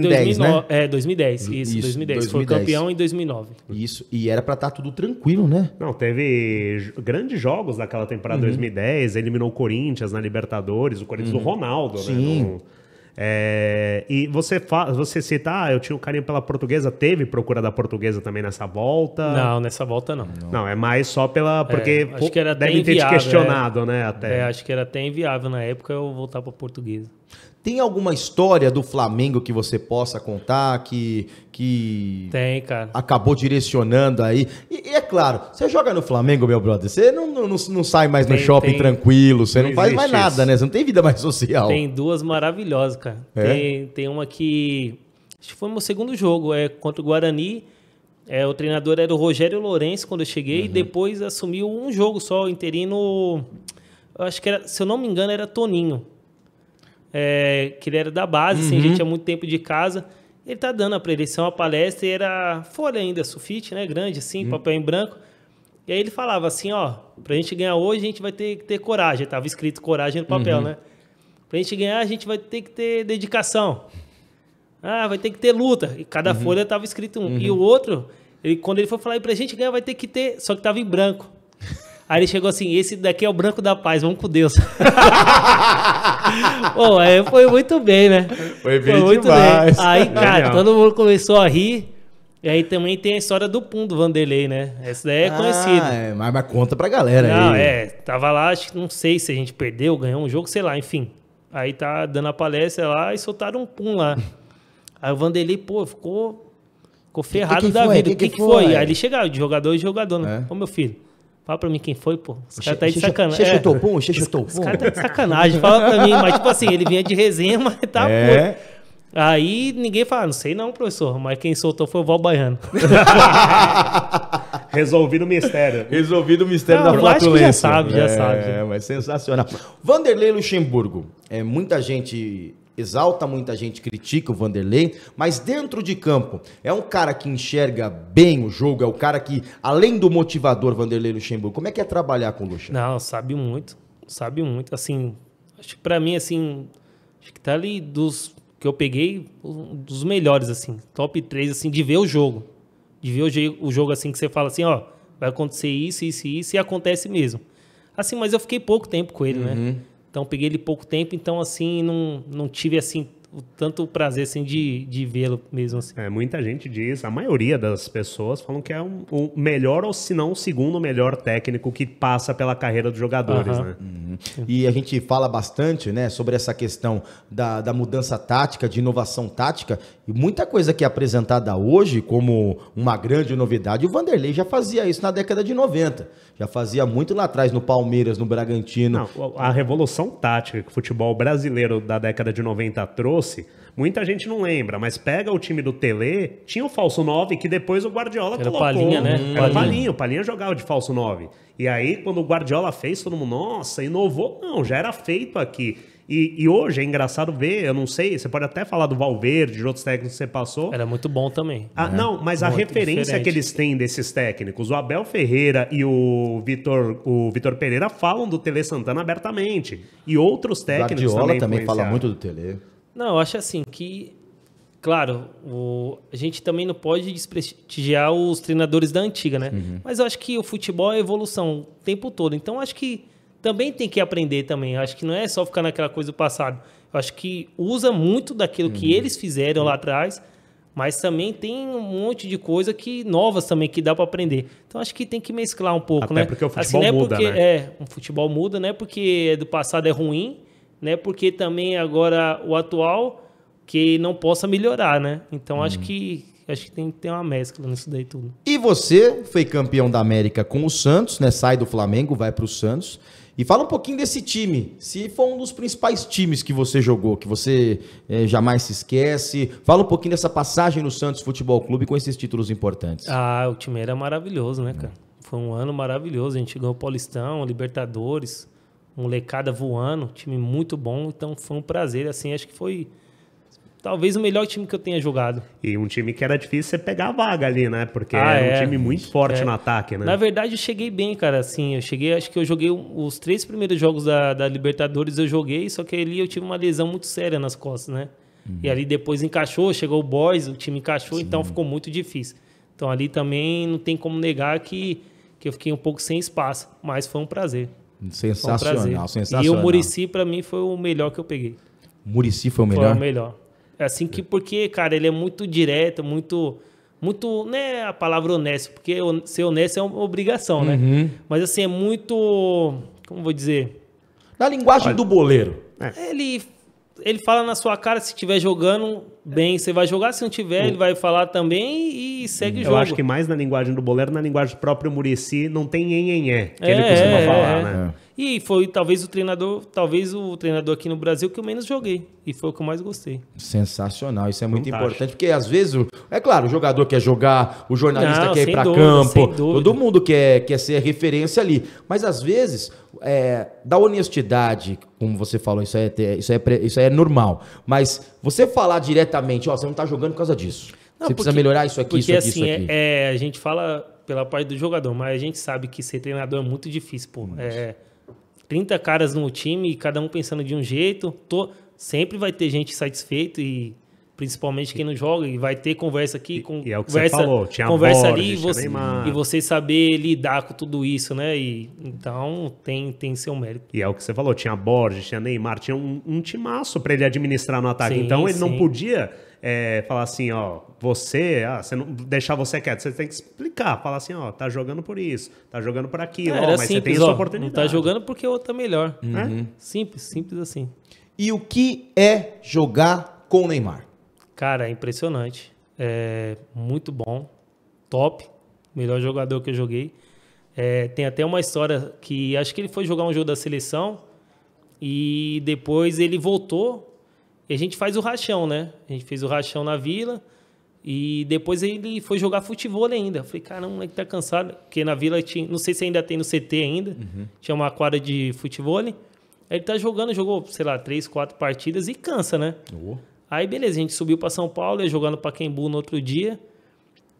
S3: 2009,
S1: 10, né?
S3: 2010. Isso, 2010. Foi campeão em 2009.
S1: Isso, e era pra estar tudo tranquilo, né?
S2: Não, teve grandes jogos naquela temporada 2010, eliminou o Corinthians na Libertadores, o Corinthians do Ronaldo,
S1: Sim.
S2: né? E você cita, eu tinha um carinho pela Portuguesa, teve procura da Portuguesa também nessa volta?
S3: Não, nessa volta não.
S2: Não, é mais só porque
S3: acho que era até
S2: devem ter te
S3: inviável,
S2: questionado, né? Até.
S3: Acho que era até inviável na época eu voltar para Portuguesa.
S1: Tem alguma história do Flamengo que você possa contar que
S3: Tem, cara.
S1: acabou direcionando aí? E é claro, você joga no Flamengo, meu brother, você não sai mais no shopping tranquilo, você não faz mais nada, né? Você não tem vida mais social.
S3: Tem duas maravilhosas, cara. Tem uma que... Acho que foi meu segundo jogo, contra o Guarani. O treinador era o Rogério Lourenço quando eu cheguei, e depois assumiu um jogo só, interino... Eu acho que era, se eu não me engano, era Toninho. Que ele era da base, assim, a gente tinha muito tempo de casa. Ele tá dando a preleção, a palestra, e era folha ainda, sulfite, né? Grande, assim, papel em branco. E aí ele falava assim, ó, pra gente ganhar hoje, a gente vai ter que ter coragem. Tava escrito coragem no papel, né? Pra gente ganhar, a gente vai ter que ter dedicação. Vai ter que ter luta. E cada folha tava escrito um. E o outro, quando ele foi falar, pra gente ganhar, vai ter que ter... Só que tava em branco. Aí ele chegou assim, esse daqui é o branco da paz, vamos com Deus. Pô, foi muito bem, né?
S1: Foi bem
S3: muito
S1: demais.
S3: bem. Aí, cara, todo mundo começou a rir. E aí também tem a história do Pum, do Vanderlei, né? Essa daí é conhecida.
S1: Mas conta pra galera
S3: não,
S1: aí.
S3: Tava lá, acho que não sei se a gente perdeu, ganhou um jogo, sei lá, enfim. Aí tá dando a palestra lá e soltaram um Pum lá. Aí o Vanderlei, pô, ficou ferrado da vida. O que foi? Aí ele chegava de jogador em jogador, né? Ô, meu filho, fala pra mim quem foi, pô. Os caras tá de sacanagem.
S1: Você chutou o Pum? Você chutou o Pum?
S3: Os caras tá de sacanagem. Fala pra mim. Mas, tipo assim, ele vinha de resenha, mas tá, pô. Aí ninguém fala, não sei não, professor. Mas quem soltou foi o Val Baiano.
S2: Resolvido o mistério.
S1: Resolvido o mistério da flatulência.
S3: Acho que já sabe.
S1: Mas sensacional. Vanderlei Luxemburgo. Muita gente exalta, muita gente critica o Vanderlei, mas dentro de campo, é um cara que enxerga bem o jogo, é o cara que, além do motivador Vanderlei Luxemburgo, como é que é trabalhar com o Luxa?
S3: Não, sabe muito, assim, acho que pra mim, assim, acho que tá ali dos que eu peguei, dos melhores, assim, top 3, assim, de ver o jogo, o jogo, assim, que você fala assim, ó, vai acontecer isso, e acontece mesmo. Assim, mas eu fiquei pouco tempo com ele, né? Então, peguei ele pouco tempo, então, assim, não tive, assim, tanto prazer, assim, de vê-lo mesmo, assim.
S2: Muita gente diz, a maioria das pessoas falam que é o melhor, ou se não o segundo melhor técnico que passa pela carreira dos jogadores, né?
S1: E a gente fala bastante, né, sobre essa questão da mudança tática, de inovação tática, e muita coisa que é apresentada hoje como uma grande novidade, o Vanderlei já fazia isso na década de 90, já fazia muito lá atrás no Palmeiras, no Bragantino.
S2: Não, a revolução tática que o futebol brasileiro da década de 90 trouxe, Muita gente não lembra, mas pega o time do Tele, tinha o falso 9 que depois o Guardiola
S3: Era
S2: colocou.
S3: Palhinha, né?
S2: Era o Palhinha jogava de falso 9. E aí, quando o Guardiola fez, todo mundo, nossa, inovou. Não, já era feito aqui. E hoje é engraçado ver, eu não sei, você pode até falar do Valverde, de outros técnicos que você passou.
S3: Era muito bom também.
S2: Não, mas a referência
S3: diferente.
S2: que eles têm desses técnicos, o Abel Ferreira e o Vitor Pereira falam do Tele Santana abertamente. E outros técnicos
S1: Guardiola também fala
S2: influenciaram.
S1: muito do Tele.
S3: Não, eu acho assim que, claro, a gente também não pode desprestigiar os treinadores da antiga, né? Mas eu acho que o futebol é evolução o tempo todo. Então, eu acho que também tem que aprender também. Eu acho que não é só ficar naquela coisa do passado. Eu acho que usa muito daquilo que eles fizeram lá atrás, mas também tem um monte de coisa novas também que dá para aprender. Então, acho que tem que mesclar um pouco,
S2: Até
S3: né?
S2: porque o futebol
S3: assim, não é
S2: muda,
S3: porque,
S2: né?
S3: o futebol muda, não é porque do passado é ruim, né? Porque também agora o atual que não possa melhorar, né? Então acho que tem que ter uma mescla nisso daí tudo.
S1: E você foi campeão da América com o Santos, né? Sai do Flamengo, vai para o Santos. E fala um pouquinho desse time. Se foi um dos principais times que você jogou, que você jamais se esquece. Fala um pouquinho dessa passagem no Santos Futebol Clube com esses títulos importantes.
S3: Ah, o time era maravilhoso, né, cara? Foi um ano maravilhoso. A gente ganhou o Paulistão, Libertadores, molecada voando, time muito bom. Então foi um prazer, assim, acho que foi talvez o melhor time que eu tenha jogado.
S2: E um time que era difícil você pegar a vaga ali, né? Porque era um time muito forte no ataque, né?
S3: Na verdade, eu cheguei bem, cara. Assim, acho que eu joguei os 3 primeiros jogos da Libertadores, eu joguei, só que ali eu tive uma lesão muito séria nas costas, né? E ali depois encaixou, chegou o Boys, o time encaixou, então ficou muito difícil. Então ali também não tem como negar que eu fiquei um pouco sem espaço, mas foi um prazer.
S1: Sensacional, sensacional.
S3: E o Muricy, pra mim, foi o melhor que eu peguei.
S1: Muricy foi o melhor?
S3: Foi o melhor. É assim que, porque, cara, ele é muito direto, muito, não é a palavra honesto, porque ser honesto é uma obrigação, né? Mas assim, é muito, como vou dizer?
S1: Na linguagem do boleiro.
S3: Ele fala na sua cara, se estiver jogando bem, você vai jogar, se não tiver, ele vai falar também e segue o jogo.
S2: Eu acho que mais na linguagem do boleiro, na linguagem do próprio Muricy, não tem nhenhenhé, que ele costuma falar, né?
S3: E foi talvez o treinador aqui no Brasil que eu menos joguei. E foi o que eu mais gostei.
S1: Sensacional, isso é muito
S2: Fantástico.
S1: importante, porque às vezes, é claro, o jogador quer jogar, o jornalista quer ir para
S3: dúvida,
S1: campo, todo mundo quer ser referência ali. Mas às vezes, da honestidade, como você falou, isso é normal. Mas você falar diretamente, você não tá jogando por causa disso. Você precisa melhorar isso aqui, isso aqui,
S3: assim,
S1: isso aqui.
S3: A gente fala pela parte do jogador, mas a gente sabe que ser treinador é muito difícil, pô. 30 caras no time, cada um pensando de um jeito. Sempre vai ter gente satisfeita e principalmente quem não joga. E vai ter conversa aqui,
S2: e é o que você falou, tinha
S3: conversa
S2: Borges,
S3: ali e você saber lidar com tudo isso, né? Então tem seu mérito.
S2: E é o que você falou, tinha Borges, tinha Neymar, tinha um timaço para ele administrar no ataque.
S3: Sim,
S2: então ele não podia falar assim, você não deixar você quieto, você tem que explicar, falar assim, tá jogando por isso, tá jogando por aquilo, mas
S3: simples,
S2: você tem essa oportunidade.
S3: Não tá jogando porque o outro tá melhor. Simples assim.
S1: E o que é jogar com o Neymar?
S3: Cara, é impressionante. É muito bom. Top. Melhor jogador que eu joguei. Tem até uma história que acho que ele foi jogar um jogo da seleção e depois ele voltou e a gente faz o rachão, né? A gente fez o rachão na Vila e depois ele foi jogar futebol ainda. Eu falei, caramba, o moleque tá cansado. Porque na Vila tinha, não sei se ainda tem no CT ainda, tinha uma quadra de futebol. Aí ele tá jogou, sei lá, 3, 4 partidas e cansa, né? Aí, beleza, a gente subiu para São Paulo, ia jogar no Pacaembu no outro dia.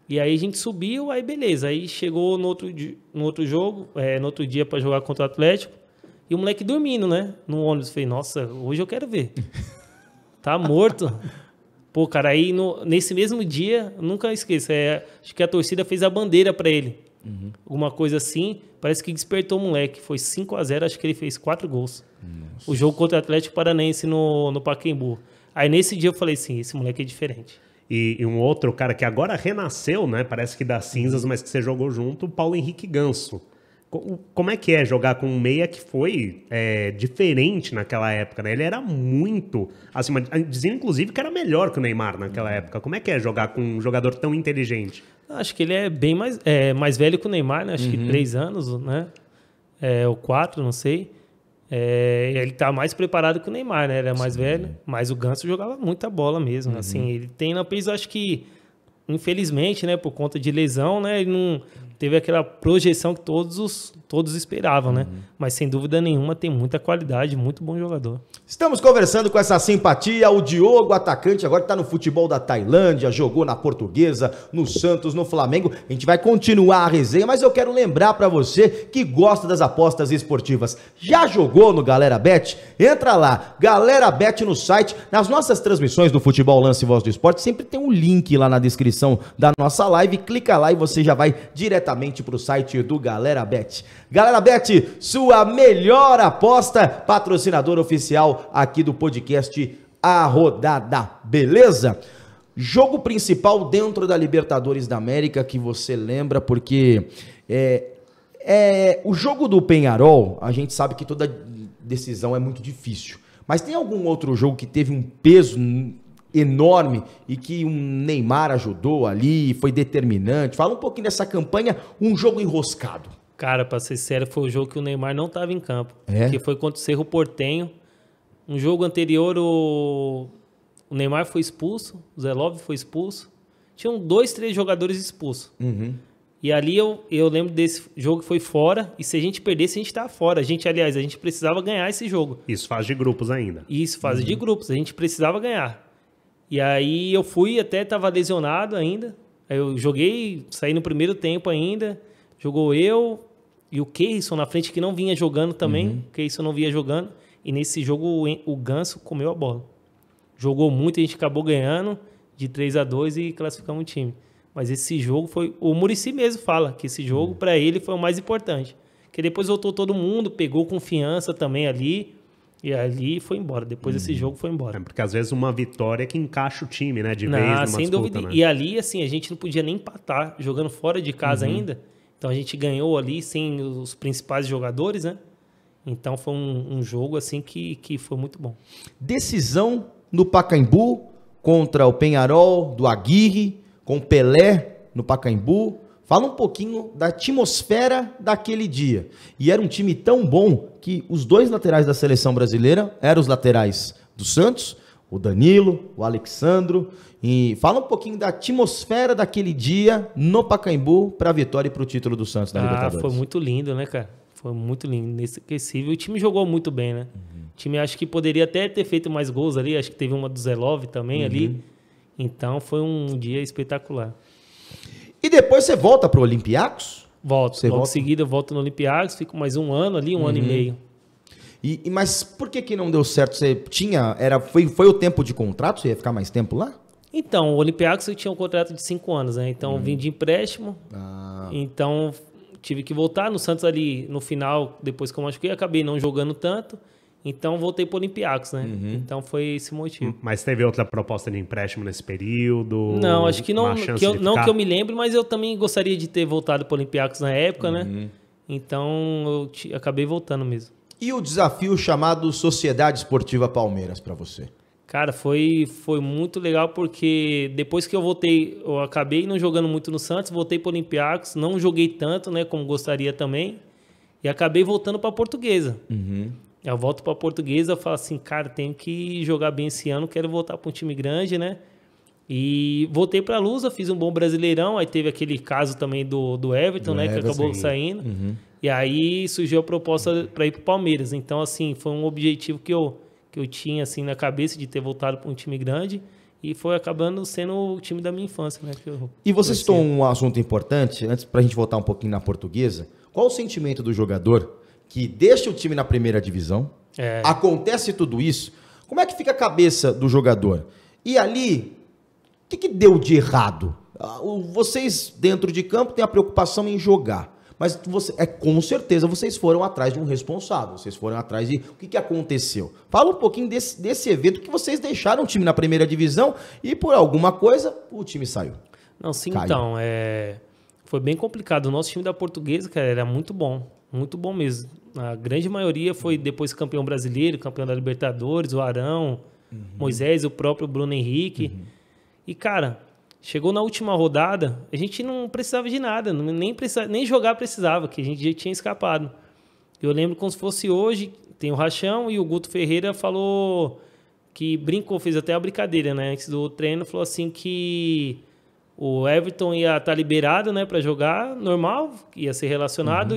S3: E aí a gente subiu, aí beleza. Aí chegou no outro jogo, no outro dia para jogar contra o Atlético. E o moleque dormindo, né? No ônibus. Falei, nossa, hoje eu quero ver. Tá morto. Pô, cara, aí nesse mesmo dia, nunca esqueço, acho que a torcida fez a bandeira para ele. Alguma coisa assim. Parece que despertou o moleque. Foi 5-0, acho que ele fez 4 gols. Nossa. O jogo contra o Atlético Paranaense no Pacaembu. Aí nesse dia eu falei, sim, esse moleque é diferente.
S2: E um outro cara que agora renasceu, né? Parece que das cinzas, mas que você jogou junto, o Paulo Henrique Ganso. Como é que é jogar com um meia que foi diferente naquela época, né? Ele era muito acima. Diziam, inclusive, que era melhor que o Neymar naquela época. Como é que é jogar com um jogador tão inteligente?
S3: Acho que ele é bem mais velho que o Neymar, né? Acho que 3 anos, né? Ou 4, não sei. Ele tá mais preparado que o Neymar, né? Ele é mais velho, mas o Ganso jogava muita bola mesmo. Assim, ele tem na PES, acho que, infelizmente, né, por conta de lesão, né, ele não teve aquela projeção que todos esperavam, né? Mas sem dúvida nenhuma tem muita qualidade, muito bom jogador.
S1: Estamos conversando com essa simpatia, o Diogo, atacante, agora está no futebol da Tailândia, jogou na Portuguesa, no Santos, no Flamengo. A gente vai continuar a resenha, mas eu quero lembrar para você que gosta das apostas esportivas. Já jogou no Galera Bet? Entra lá, Galera Bet no site. Nas nossas transmissões do Futebol Lance e Voz do Esporte, sempre tem um link lá na descrição da nossa live. Clica lá e você já vai diretamente para o site do Galera Bet. Galera Bet, sua melhor aposta, patrocinador oficial aqui do podcast A Rodada, beleza? Jogo principal dentro da Libertadores da América que você lembra, porque o jogo do Peñarol, a gente sabe que toda decisão é muito difícil, mas tem algum outro jogo que teve um peso enorme e que um Neymar ajudou ali, foi determinante? Fala um pouquinho dessa campanha, um jogo enroscado.
S3: Cara, pra ser sério, foi o jogo que o Neymar não estava em campo.
S1: É?
S3: Que foi contra o Cerro Porteño. Um jogo anterior, o Neymar foi expulso, o Zé Love foi expulso. Tinham 2, 3 jogadores expulsos. E ali eu lembro desse jogo que foi fora, e se a gente perdesse, a gente estava fora. A gente precisava ganhar esse jogo.
S2: Isso, fase de grupos ainda.
S3: Isso, fase de grupos. A gente precisava ganhar. E aí eu fui, até estava lesionado ainda. Aí eu joguei, saí no primeiro tempo ainda. Jogou eu e o Keirson na frente, que não vinha jogando também. O Keirson não vinha jogando. E nesse jogo o Ganso comeu a bola. Jogou muito, a gente acabou ganhando de 3-2 e classificamos o time. Mas esse jogo foi... O Muricy mesmo fala que esse jogo, para ele, foi o mais importante. Porque depois voltou todo mundo, pegou confiança também ali. E ali foi embora. Depois desse jogo foi embora.
S2: Porque às vezes uma vitória que encaixa o time, né? De vez numa
S3: sem
S2: disputa,
S3: dúvida.
S2: né?
S3: E ali, assim, a gente não podia nem empatar, jogando fora de casa ainda. Então a gente ganhou ali sem os principais jogadores, né? Então foi um jogo, assim, que foi muito bom.
S1: Decisão no Pacaembu contra o Peñarol do Aguirre, com Pelé no Pacaembu. Fala um pouquinho da atmosfera daquele dia. E era um time tão bom que os 2 laterais da seleção brasileira eram os laterais do Santos, o Danilo, o Alexandro. E fala um pouquinho da atmosfera daquele dia no Pacaembu para a vitória e para o título do Santos na Libertadores.
S3: Foi muito lindo, né, cara? Foi muito lindo, inesquecível. O time jogou muito bem, né? O time acho que poderia até ter feito mais gols ali. Acho que teve uma do Zé Love também ali. Então foi um dia espetacular.
S1: E depois você volta para o Olympiacos?
S3: Volto. Logo em seguida eu volto no Olympiacos, fico mais um ano ali, um ano e meio.
S1: Mas por que não deu certo? Você tinha... Foi o tempo de contrato? Você ia ficar mais tempo lá?
S3: Então, o Olympiacos eu tinha um contrato de 5 anos, né? Então eu vim de empréstimo. Então tive que voltar. No Santos ali, no final, depois que eu machuquei, acabei não jogando tanto. Então voltei para o Olympiacos, né? Então foi esse motivo.
S2: Mas teve outra proposta de empréstimo nesse período?
S3: Não, acho que não, que eu me lembro, mas eu também gostaria de ter voltado para o Olympiacos na época, né? Então eu acabei voltando mesmo.
S1: E o desafio chamado Sociedade Esportiva Palmeiras para você?
S3: Cara, foi muito legal porque depois que eu voltei, eu acabei não jogando muito no Santos, voltei para o Olympiacos, não joguei tanto, né, como gostaria também, e acabei voltando para a Portuguesa. Eu volto para a Portuguesa, eu falo assim, cara, tenho que jogar bem esse ano, quero voltar para um time grande, né? E voltei para a Lusa, fiz um bom Brasileirão, aí teve aquele caso também do Everton, né, que acabou saindo. E aí surgiu a proposta para ir para o Palmeiras. Então, assim, foi um objetivo que eu tinha assim na cabeça de ter voltado para um time grande e foi acabando sendo o time da minha infância, né?
S1: E você citou um assunto importante, antes para a gente voltar um pouquinho na Portuguesa. Qual o sentimento do jogador que deixa o time na primeira divisão, acontece tudo isso, como é que fica a cabeça do jogador? E ali, o que deu de errado? Vocês, dentro de campo, têm a preocupação em jogar, mas com certeza vocês foram atrás de um responsável, vocês foram atrás de... O que aconteceu? Fala um pouquinho desse evento que vocês deixaram o time na primeira divisão e por alguma coisa o time saiu.
S3: Não, sim, caiu. Então, foi bem complicado. O nosso time da Portuguesa, cara, era muito bom mesmo. A grande maioria foi depois campeão brasileiro, campeão da Libertadores, o Arão, Moisés, o próprio Bruno Henrique. E, cara, chegou na última rodada, a gente não precisava de nada, nem jogar precisava, que a gente já tinha escapado. Eu lembro como se fosse hoje, tem o Rachão e o Guto Ferreira falou que brincou, fez até a brincadeira, né? Antes do treino, falou assim que o Everton ia estar liberado, né, para jogar, normal, ia ser relacionado,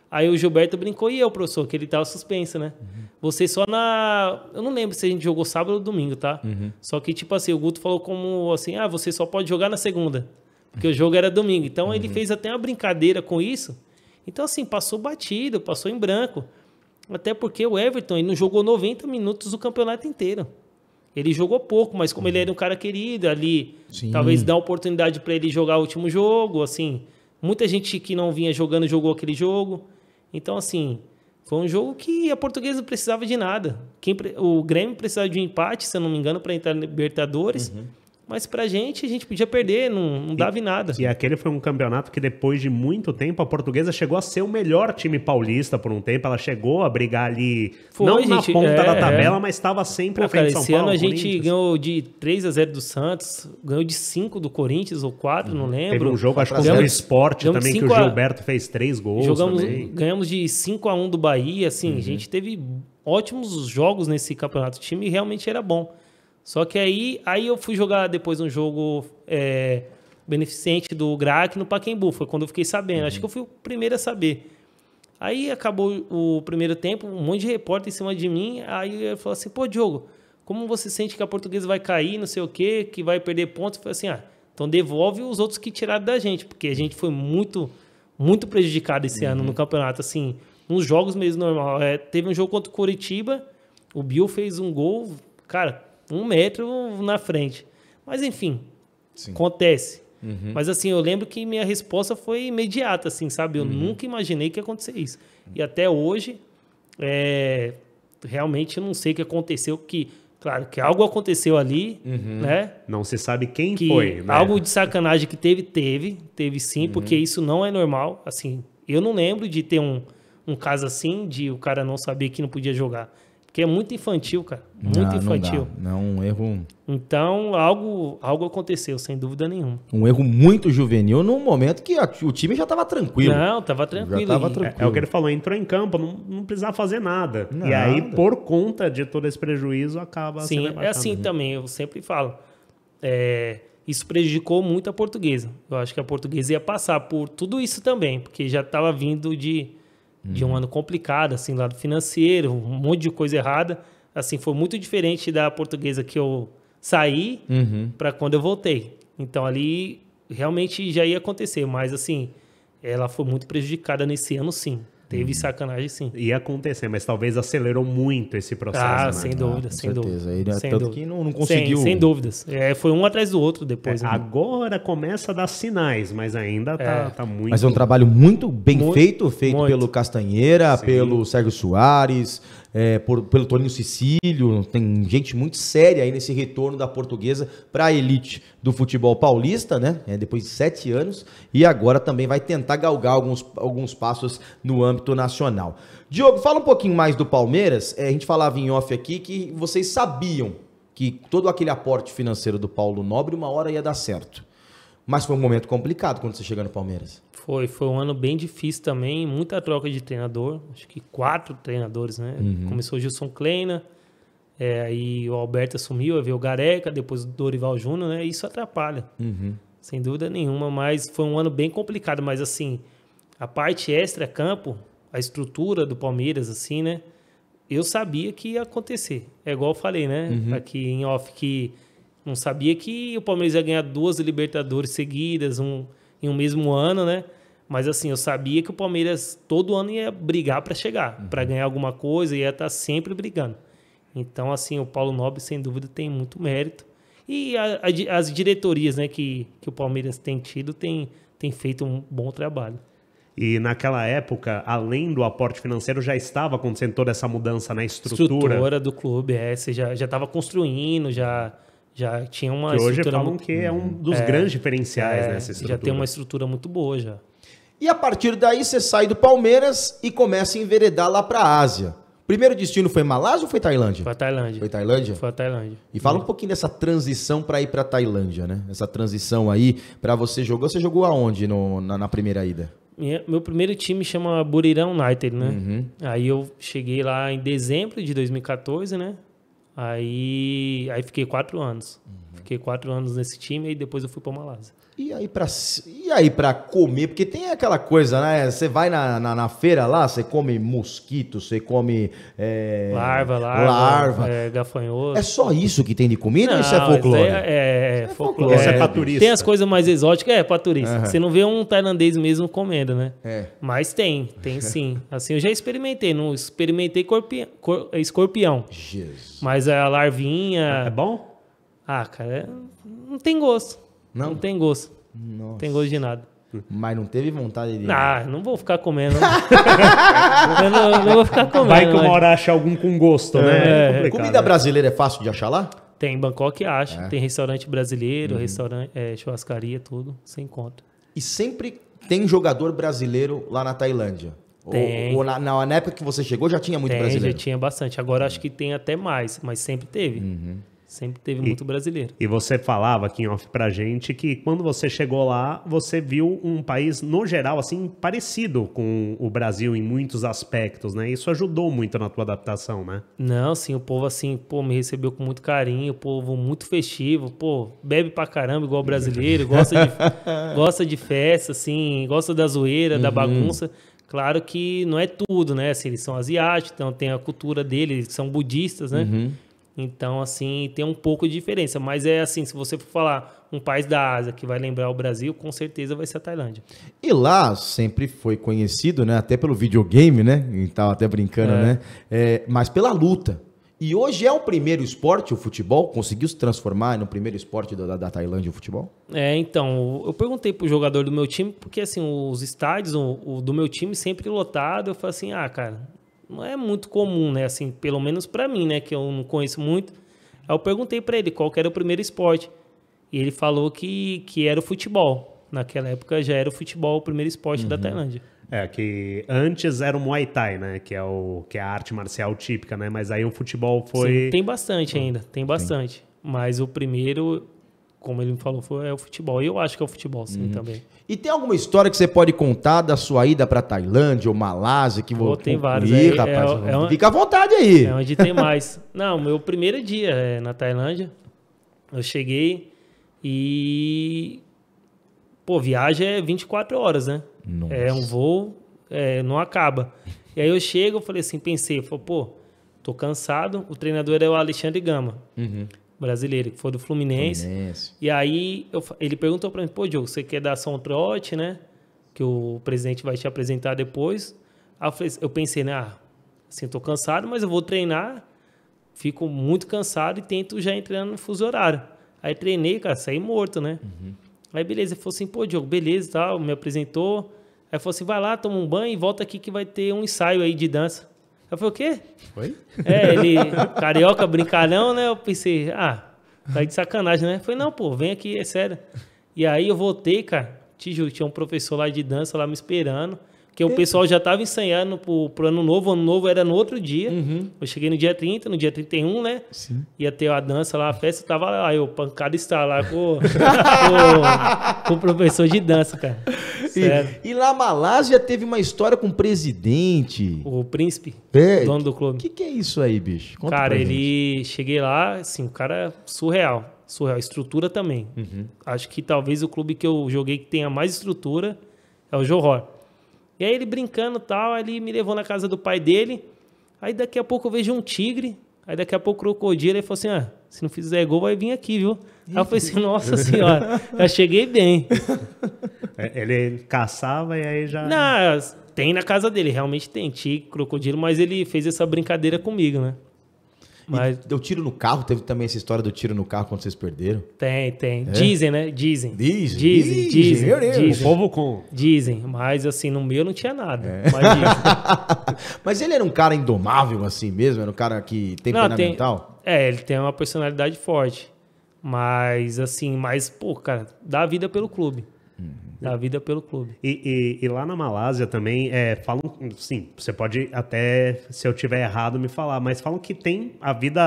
S3: aí o Gilberto brincou, e eu, professor, que ele estava suspenso, né? Você só na... Eu não lembro se a gente jogou sábado ou domingo, tá? Só que, tipo assim, o Guto falou como assim, você só pode jogar na segunda, porque o jogo era domingo. Então, ele fez até uma brincadeira com isso. Então, assim, passou batido, passou em branco. Até porque o Everton, ele não jogou 90 minutos o campeonato inteiro. Ele jogou pouco, mas como ele era um cara querido ali, talvez dá oportunidade para ele jogar o último jogo, assim. Muita gente que não vinha jogando jogou aquele jogo. Então, assim, foi um jogo que a Portuguesa não precisava de nada. O Grêmio precisava de um empate, se eu não me engano, para entrar na Libertadores. Mas pra gente, a gente podia perder, não dava em nada.
S2: E aquele foi um campeonato que depois de muito tempo, a Portuguesa chegou a ser o melhor time paulista por um tempo. Ela chegou a brigar ali, não na ponta da tabela, mas estava sempre à frente de São Paulo.
S3: Esse ano a gente ganhou de 3-0 do Santos, ganhou de 5 do Corinthians, ou 4, não lembro.
S2: Teve um jogo, acho que contra o Sport também, que o Gilberto fez 3 gols
S3: ganhamos de 5-1 do Bahia, assim, a gente teve ótimos jogos nesse campeonato. O time realmente era bom. Só que aí eu fui jogar depois um jogo beneficente do GRAC no Pacaembu. Foi quando eu fiquei sabendo. Acho que eu fui o primeiro a saber. Aí acabou o primeiro tempo, um monte de repórter em cima de mim. Aí eu falei assim, pô, Diogo, como você sente que a Portuguesa vai cair, não sei o quê, que vai perder pontos? Eu falei assim, então devolve os outros que tiraram da gente, porque a gente foi muito, muito prejudicado esse ano no campeonato. Assim, nos jogos mesmo normal. Teve um jogo contra o Coritiba, o Bill fez um gol, cara, 1 metro na frente. Mas, enfim, acontece. Mas, assim, eu lembro que minha resposta foi imediata, assim, sabe? Eu nunca imaginei que ia acontecer isso. E até hoje, realmente eu não sei o que aconteceu, claro, que algo aconteceu ali, né?
S2: Não se sabe quem foi, né?
S3: Algo de sacanagem que teve sim, porque isso não é normal. Assim, eu não lembro de ter um caso assim, de o cara não saber que não podia jogar. Porque é muito infantil, cara. Muito infantil.
S1: Não, um erro...
S3: Então, algo aconteceu, sem dúvida nenhuma.
S1: Um erro muito juvenil num momento que o time já estava tranquilo.
S3: Não, estava tranquilo.
S2: É o que ele falou, entrou em campo, não precisava fazer nada. E aí, por conta de todo esse prejuízo, acaba sendo rebaixado.
S3: É assim também, eu sempre falo. Isso prejudicou muito a Portuguesa. Eu acho que a Portuguesa ia passar por tudo isso também, porque já estava vindo de um ano complicado, assim, lado financeiro, um monte de coisa errada. Assim, foi muito diferente da Portuguesa que eu saí para quando eu voltei. Então, ali, realmente já ia acontecer. Mas, assim, ela foi muito prejudicada nesse ano, sim. Teve sacanagem, sim.
S2: Ia acontecer, mas talvez acelerou muito esse processo, né?
S3: Sem dúvida, sem dúvida.
S1: Ele
S3: sem
S1: tanto
S3: dúvida.
S1: que não conseguiu...
S3: Sem dúvidas. Foi um atrás do outro depois. Né?
S2: Agora começa a dar sinais, mas ainda tá muito...
S1: Mas é um trabalho muito bem feito
S3: muito.
S1: pelo Castanheira, pelo Sérgio Soares, pelo Toninho Cecílio. Tem gente muito séria aí nesse retorno da Portuguesa para a elite do futebol paulista, né? Depois de 7 anos. E agora também vai tentar galgar alguns passos no âmbito nacional. Diogo, fala um pouquinho mais do Palmeiras. A gente falava em off aqui que vocês sabiam que todo aquele aporte financeiro do Paulo Nobre uma hora ia dar certo. Mas foi um momento complicado quando você chega no Palmeiras.
S3: Foi um ano bem difícil também, muita troca de treinador, acho que 4 treinadores, né? Começou o Gilson Kleina, aí o Alberto assumiu, aí veio o Gareca, depois o Dorival Júnior, né? Isso atrapalha, sem dúvida nenhuma, mas foi um ano bem complicado, mas assim, a parte extra-campo, a estrutura do Palmeiras, assim, né? Eu sabia que ia acontecer, é igual eu falei, né? Aqui em off, que não sabia que o Palmeiras ia ganhar 2 Libertadores seguidas, em um mesmo ano, né? Mas assim, eu sabia que o Palmeiras todo ano ia brigar para chegar, para ganhar alguma coisa, ia estar sempre brigando. Então, assim, o Paulo Nobre, sem dúvida, tem muito mérito. E as diretorias, né, que o Palmeiras tem tido, tem feito um bom trabalho.
S2: E naquela época, além do aporte financeiro, já estava acontecendo toda essa mudança na estrutura
S3: do clube, você já estava construindo, já tinha uma
S2: que hoje
S3: estrutura
S2: falam que é um dos grandes diferenciais nessa estrutura.
S3: Já tem uma estrutura muito boa já.
S1: E a partir daí você sai do Palmeiras e começa a enveredar lá para a Ásia. Primeiro destino foi Malásia ou foi Tailândia?
S3: Foi a Tailândia.
S1: Foi Tailândia?
S3: Foi a Tailândia.
S1: E fala um pouquinho dessa transição para ir para Tailândia, né? Essa transição aí para você jogou. Você jogou aonde na primeira ida?
S3: Meu primeiro time chama Buriram United, né?
S1: Uhum.
S3: Aí eu cheguei lá em dezembro de 2014, né? Aí fiquei 4 anos. Fiquei 4 anos nesse time e depois eu fui para Malásia.
S1: E aí pra comer? Porque tem aquela coisa, né? Você vai na feira lá, você come mosquito, você come...
S3: Larva, gafanhoto.
S1: É só isso que tem de comida ou isso é
S3: Não,
S1: folclore?
S3: É folclore.
S2: Isso é pra turista.
S3: Tem as coisas mais exóticas, pra turista.
S1: Aham.
S3: Você não vê um tailandês mesmo comendo, né?
S1: É.
S3: Mas tem sim. Assim, eu já experimentei. Não experimentei escorpião.
S1: Jesus.
S3: Mas a larvinha...
S2: É bom?
S3: Ah, cara, não tem gosto.
S1: Não?
S3: Não tem gosto.
S1: Nossa.
S3: Não tem gosto de nada.
S1: Mas não teve vontade de...
S3: Não vou ficar comendo. Eu não vou ficar comendo.
S2: Vai que uma
S3: mas
S2: hora acha algum com gosto, né? É complicado,
S1: Comida
S2: né?
S1: brasileira é fácil de achar lá?
S3: Tem em Bangkok, acha.
S1: É.
S3: Tem restaurante brasileiro, restaurante, churrascaria, tudo. Sem conta.
S1: E sempre tem jogador brasileiro lá na Tailândia?
S3: Tem.
S1: Ou na época que você chegou já tinha muito
S3: Tem,
S1: brasileiro?
S3: já tinha bastante. Agora acho que tem até mais, mas sempre teve. Sempre teve muito brasileiro.
S2: E você falava aqui em off pra gente que quando você chegou lá, você viu um país, no geral, assim, parecido com o Brasil em muitos aspectos, né? Isso ajudou muito na tua adaptação, né?
S3: Não, assim, o povo, assim, pô, me recebeu com muito carinho, o povo muito festivo, pô, bebe pra caramba igual brasileiro, gosta de festa, assim, gosta da zoeira, da bagunça. Claro que não é tudo, né? Assim, eles são asiáticos, então tem a cultura deles, são budistas, né? Então, assim, tem um pouco de diferença. Mas é assim, se você for falar um país da Ásia que vai lembrar o Brasil, com certeza vai ser a Tailândia.
S1: E lá sempre foi conhecido, né? Até pelo videogame, né? A gente tava até brincando, né? Mas pela luta. E hoje é o primeiro esporte, o futebol? Conseguiu se transformar no primeiro esporte da Tailândia, o futebol?
S3: Então, eu perguntei pro jogador do meu time, porque assim, os estádios o do meu time sempre lotado. Eu falei assim, cara, não é muito comum, né? Assim, pelo menos pra mim, né? Que eu não conheço muito. Aí eu perguntei pra ele qual que era o primeiro esporte. E ele falou que era o futebol. Naquela época já era o futebol o primeiro esporte da Tailândia.
S2: É, que antes era o Muay Thai, né? Que é a arte marcial típica, né? Mas aí o futebol foi...
S3: Sim, tem bastante ainda, tem bastante. Mas o primeiro, como ele me falou, é o futebol. E eu acho que é o futebol, sim, também.
S1: E tem alguma história que você pode contar da sua ida pra Tailândia ou Malásia? Que
S3: Tem vários.
S1: Ih,
S3: Aí,
S1: rapaz, fica à vontade aí.
S3: É onde tem mais. Não, meu primeiro dia na Tailândia, eu cheguei e... Pô, viagem é 24 horas, né?
S1: Nossa.
S3: É um voo, não acaba. E aí eu chego, eu falei assim, pô, tô cansado. O treinador é o Alexandre Gama, brasileiro, que foi do Fluminense. E aí ele perguntou pra mim, pô, Diogo, você quer dar só um trote, né? Que o presidente vai te apresentar depois. Aí eu pensei, né? Assim, tô cansado, mas eu vou treinar. Fico muito cansado e tento já entrar no fuso horário. Aí treinei, cara, saí morto, né? Aí beleza, ele falou assim, pô, Diogo, beleza e tal, me apresentou. Aí falou assim, vai lá, toma um banho e volta aqui que vai ter um ensaio aí de dança. Eu falei, o quê?
S1: Oi?
S3: Ele, carioca, brincalhão, né? Eu pensei, tá de sacanagem, né? Eu falei, não, pô, vem aqui, é sério. E aí eu voltei, cara, te juro, tinha um professor lá de dança lá me esperando, que o pessoal já tava ensaiando pro ano novo era no outro dia. Eu cheguei no dia 30, no dia 31, né?
S1: Sim.
S3: Ia ter a dança lá, a festa, tava lá, eu pancada estar lá com o professor de dança, cara. Sério.
S1: E lá na Malásia teve uma história com o presidente.
S3: O príncipe, dono do clube.
S1: O que é isso aí, bicho? Conta
S3: Cara,
S1: pra gente.
S3: ele... Cheguei lá, assim, o cara surreal. Estrutura também. Acho que talvez o clube que eu joguei que tenha mais estrutura é o Johor. E aí ele brincando e tal, aí ele me levou na casa do pai dele. Aí daqui a pouco eu vejo um tigre. Aí daqui a pouco o crocodilo. Ele falou assim, se não fizer gol vai vir aqui, viu? Aí eu falei assim, nossa senhora, já cheguei bem.
S2: Ele caçava e aí já...
S3: Não, tem na casa dele, realmente tem tigre, crocodilo, mas ele fez essa brincadeira comigo, né? Mas
S1: Deu tiro no carro, teve também essa história do tiro no carro quando vocês perderam.
S3: tem. Dizem, né? Dizem.
S1: Dizem, meu Deus.
S2: O povo com...
S3: Dizem, mas assim, no meu não tinha nada. Mas dizem.
S1: Mas ele era um cara indomável assim mesmo? Era um cara que tem temperamental?
S3: Ele tem uma personalidade forte. Mas assim, pô, cara, dá a vida pelo clube. Dá a vida pelo clube.
S2: E lá na Malásia também, falam, sim, você pode até, se eu tiver errado, me falar, mas falam que tem a vida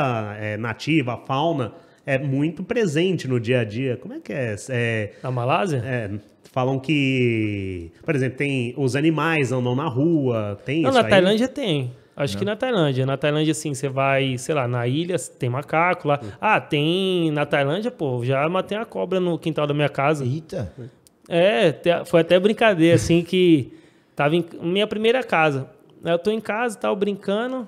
S2: nativa, a fauna, é muito presente no dia a dia. Como é que é?
S3: Na Malásia?
S2: Falam que, por exemplo, tem os animais andam na rua, tem
S3: Não,
S2: isso
S3: na
S2: aí?
S3: Tailândia tem. Acho que na Tailândia. Na Tailândia, assim, você vai, sei lá, na ilha, tem macaco lá. Tem... Na Tailândia, pô, já matei uma cobra no quintal da minha casa.
S1: Eita.
S3: Foi até brincadeira, assim, que tava em minha primeira casa. Eu tô em casa, tava brincando,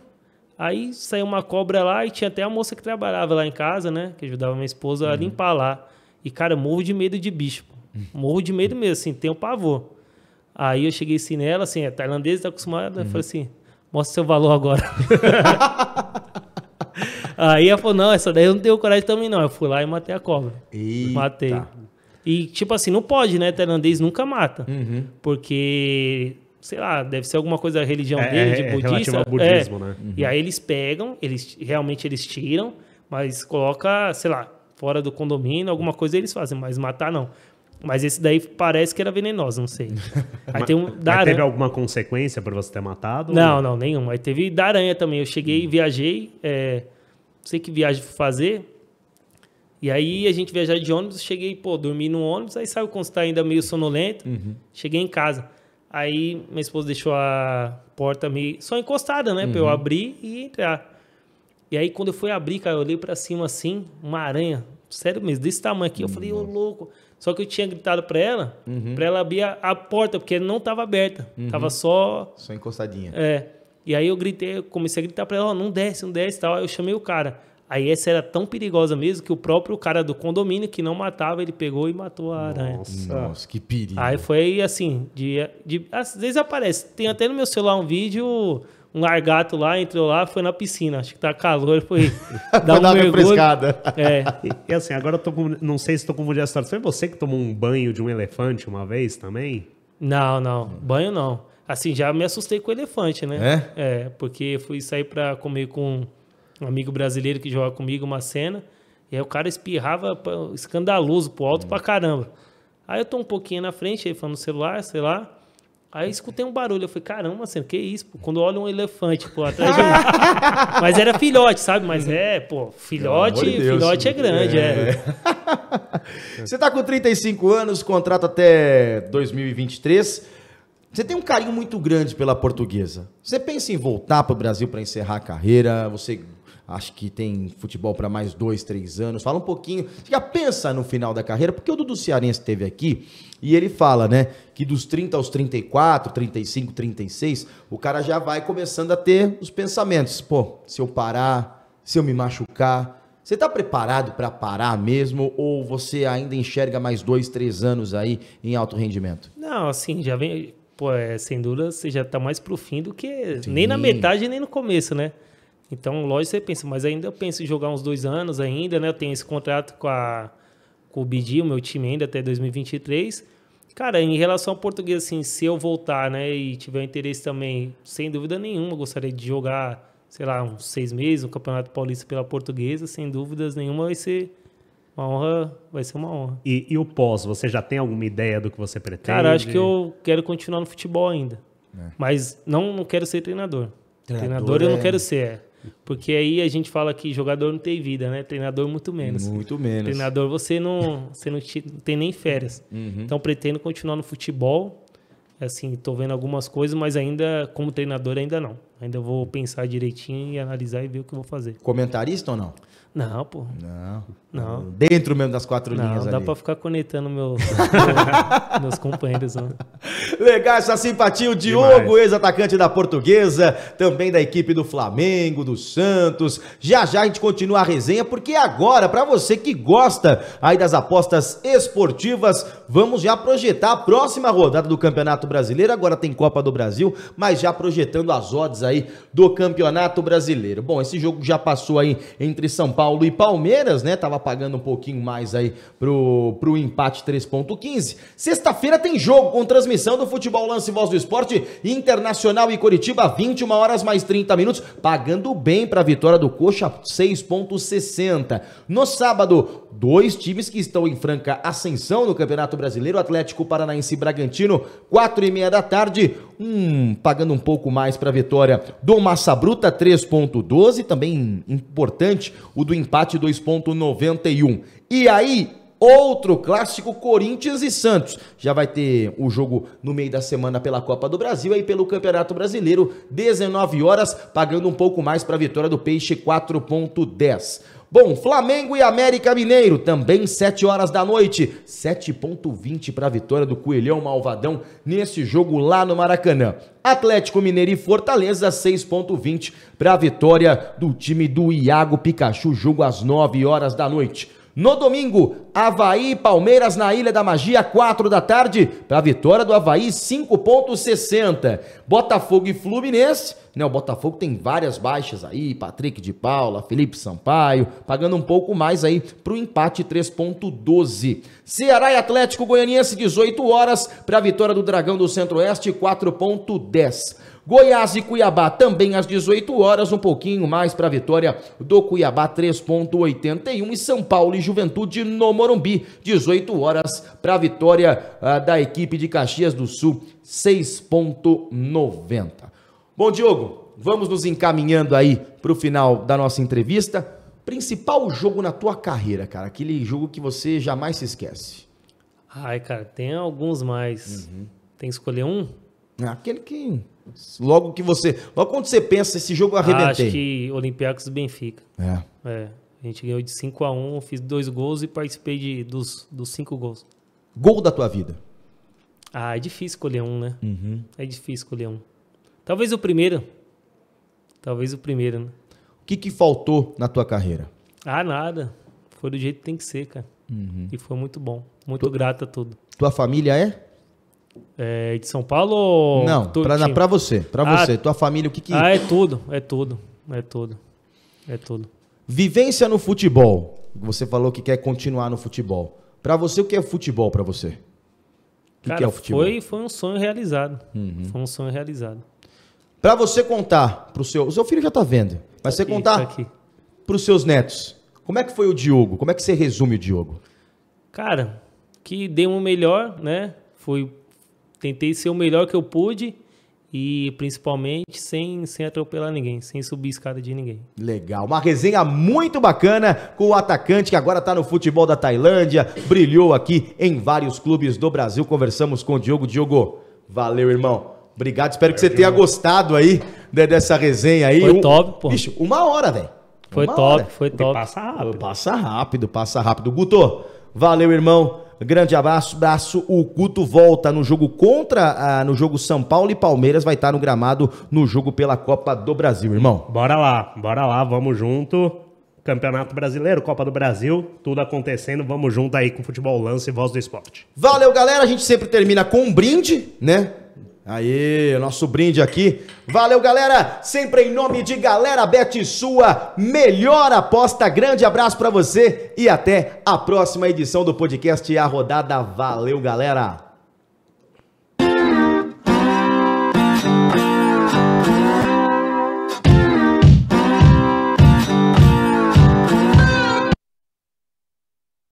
S3: aí saiu uma cobra lá e tinha até a moça que trabalhava lá em casa, né? Que ajudava minha esposa a limpar lá. E, cara, eu morro de medo de bicho, pô. Morro de medo mesmo, assim, tenho pavor. Aí eu cheguei assim nela, assim, a tailandesa tá acostumada, eu falei assim, mostra seu valor agora. Aí ela falou, não, essa daí eu não tenho coragem também não. Eu fui lá e matei a cobra.
S1: Eita.
S3: Matei. E, tipo assim, não pode, né? Tailandês nunca mata. Porque, sei lá, deve ser alguma coisa da religião dele, de budista.
S2: Relativo ao budismo, né?
S3: E aí eles pegam, realmente eles tiram, mas coloca, sei lá, fora do condomínio, alguma coisa eles fazem, mas matar não. Mas esse daí parece que era venenoso, não sei. Aí tem um da
S2: Mas
S3: aranha.
S2: teve alguma consequência por você ter matado?
S3: Não, nenhuma. Aí teve da aranha também. Eu cheguei e viajei, não sei que viagem fui fazer. E aí a gente viajar de ônibus, cheguei, dormi no ônibus, aí saiu quando você tá ainda meio sonolento. Cheguei em casa. Aí minha esposa deixou a porta meio só encostada, né? Pra eu abrir e entrar. E aí quando eu fui abrir, cara, eu olhei pra cima assim, uma aranha, sério mesmo, desse tamanho aqui. Eu falei, ô louco. Só que eu tinha gritado pra ela abrir a porta, porque não tava aberta. Tava só...
S1: Só encostadinha.
S3: E aí eu comecei a gritar pra ela, não desce e tal. Aí eu chamei o cara. Aí essa era tão perigosa mesmo que o próprio cara do condomínio, que não matava, ele pegou e matou a aranha.
S1: Nossa, que perigo.
S3: Aí foi assim, às vezes aparece. Tem até no meu celular um vídeo, um largato lá, entrou lá, foi na piscina. Acho que tá calor, foi dar
S1: uma
S3: mergulho.
S1: refrescada.
S2: E assim, agora não sei se estou confundindo a história. Foi você que tomou um banho de um elefante uma vez também?
S3: Não. Banho não. Assim, já me assustei com o elefante, né? Porque eu fui sair pra comer com um amigo brasileiro que joga comigo uma cena, e aí o cara espirrava escandaloso pro alto pra caramba. Aí eu tô um pouquinho na frente, aí falando no celular, sei lá. Aí eu escutei um barulho, eu falei, caramba, cena, que isso? Pô? Quando eu olho um elefante, atrás de mim. Mas era filhote, sabe? Mas filhote é grande,
S1: Você tá com 35 anos, contrato até 2023. Você tem um carinho muito grande pela Portuguesa. Você pensa em voltar para o Brasil para encerrar a carreira? Você acha que tem futebol para mais 2, 3 anos? Fala um pouquinho. Você já pensa no final da carreira? Porque o Dudu Cearense esteve aqui e ele fala, né, que dos 30 aos 34, 35, 36, o cara já vai começando a ter os pensamentos. Pô, se eu parar, se eu me machucar... Você está preparado para parar mesmo ou você ainda enxerga mais 2, 3 anos aí em alto rendimento?
S3: Não, assim, já vem... sem dúvida, você já tá mais pro fim do que... Sim. Nem na metade, nem no começo, né? Então, lógico, você pensa, mas ainda eu penso em jogar uns 2 anos ainda, né? Eu tenho esse contrato com o BD, o meu time ainda, até 2023. Cara, em relação ao português, assim, se eu voltar, né, e tiver interesse também, sem dúvida nenhuma, eu gostaria de jogar, sei lá, uns 6 meses, o Campeonato Paulista pela Portuguesa, sem dúvidas nenhuma, vai ser uma honra.
S2: E o pós, você já tem alguma ideia do que você pretende?
S3: Cara, acho que eu quero continuar no futebol ainda. Mas não quero ser treinador. Treinador eu não quero ser. Porque aí a gente fala que jogador não tem vida, né? Treinador muito menos.
S1: Muito menos.
S3: Treinador você não tem nem férias. Então pretendo continuar no futebol. Assim, tô vendo algumas coisas, mas ainda como treinador ainda não. Ainda vou pensar direitinho e analisar e ver o que eu vou fazer.
S1: Comentarista ou não?
S3: Não, pô. Não.
S1: Dentro mesmo das 4 linhas ali.
S3: Não dá pra ficar conectando meus companheiros, não.
S1: Legal essa simpatia. O Diogo, ex-atacante da Portuguesa, também da equipe do Flamengo, do Santos. Já a gente continua a resenha, porque agora, pra você que gosta aí das apostas esportivas, vamos já projetar a próxima rodada do Campeonato Brasileiro. Agora tem Copa do Brasil, mas já projetando as odds aí do Campeonato Brasileiro. Bom, esse jogo já passou aí entre São Paulo e Palmeiras, né? Tava pagando um pouquinho mais aí pro empate 3.15. Sexta-feira tem jogo com transmissão do Futebol Lance Voz do Esporte, Internacional e Coritiba, 21 horas mais 30 minutos, pagando bem pra vitória do Coxa, 6.60. No sábado, 2 times que estão em franca ascensão no Campeonato Brasileiro, Atlético Paranaense e Bragantino, 4:30 da tarde, pagando um pouco mais para a vitória do Massa Bruta, 3,12. Também importante o do empate, 2,91. E aí, outro clássico, Corinthians e Santos. Já vai ter o jogo no meio da semana pela Copa do Brasil e pelo Campeonato Brasileiro, 19 horas, pagando um pouco mais para a vitória do Peixe, 4,10. Bom, Flamengo e América Mineiro, também 7 horas da noite, 7,20 para a vitória do Coelhão Malvadão nesse jogo lá no Maracanã. Atlético Mineiro e Fortaleza, 6,20 para a vitória do time do Iago Pikachu, jogo às 9 horas da noite. No domingo, Avaí e Palmeiras na Ilha da Magia, 4 da tarde, para a vitória do Avaí, 5,60. Botafogo e Fluminense, né? O Botafogo tem várias baixas aí, Patrick de Paula, Felipe Sampaio, pagando um pouco mais aí para o empate, 3,12. Ceará e Atlético Goianiense, 18 horas, para a vitória do Dragão do Centro-Oeste, 4,10. Goiás e Cuiabá também às 18 horas, um pouquinho mais para a vitória do Cuiabá, 3,81. E São Paulo e Juventude no Morumbi, 18 horas para a vitória da equipe de Caxias do Sul, 6,90. Bom, Diogo, vamos nos encaminhando aí para o final da nossa entrevista. Principal jogo na tua carreira, cara, aquele jogo que você jamais se esquece.
S3: Ai, cara, tem alguns mais. Tem que escolher um?
S1: Aquele que... Logo quando você pensa, esse jogo eu arrebentei.
S3: Acho que Olympiacos e Benfica.
S1: É.
S3: A gente ganhou de 5-1, fiz 2 gols e participei dos 5 gols.
S1: Gol da tua vida?
S3: É difícil escolher um, né? É difícil escolher um. Talvez o primeiro, né?
S1: O que faltou na tua carreira?
S3: Nada. Foi do jeito que tem que ser, cara. E foi muito bom. Muito grato a tudo.
S1: Tua família é?
S3: De São Paulo ou...
S1: Não, pra você. Tua família, o que...
S3: É tudo.
S1: Vivência no futebol. Você falou que quer continuar no futebol. Pra você, o que é futebol pra você? O que é o futebol?
S3: Foi um sonho realizado. Foi um sonho realizado.
S1: Pra você contar pro seu... O seu filho já tá vendo. Mas você contar pros seus netos. Como é que foi o Diogo? Como é que você resume o Diogo?
S3: Cara, que dei o melhor, né? Tentei ser o melhor que eu pude e principalmente sem atropelar ninguém, sem subir a escada de ninguém. Legal,
S1: uma resenha muito bacana com o atacante que agora está no futebol da Tailândia, brilhou aqui em vários clubes do Brasil. Conversamos com o Diogo. Diogo, valeu, irmão. Obrigado, espero que você tenha gostado aí dessa resenha aí.
S3: Foi top, pô.
S1: Bicho, 1 hora, velho.
S3: Foi top.
S1: Passa rápido. Guto, valeu, irmão. Grande abraço. O Guto volta no jogo no jogo São Paulo e Palmeiras, vai estar no gramado no jogo pela Copa do Brasil, irmão.
S2: Bora lá, vamos junto. Campeonato Brasileiro, Copa do Brasil, tudo acontecendo, vamos junto aí com Futebol Lance e Voz do Esporte.
S1: Valeu, galera, a gente sempre termina com um brinde, né? Aí, o nosso brinde aqui. Valeu, galera. Sempre em nome de Galera Bet, sua melhor aposta. Grande abraço pra você e até a próxima edição do podcast A Rodada. Valeu, galera.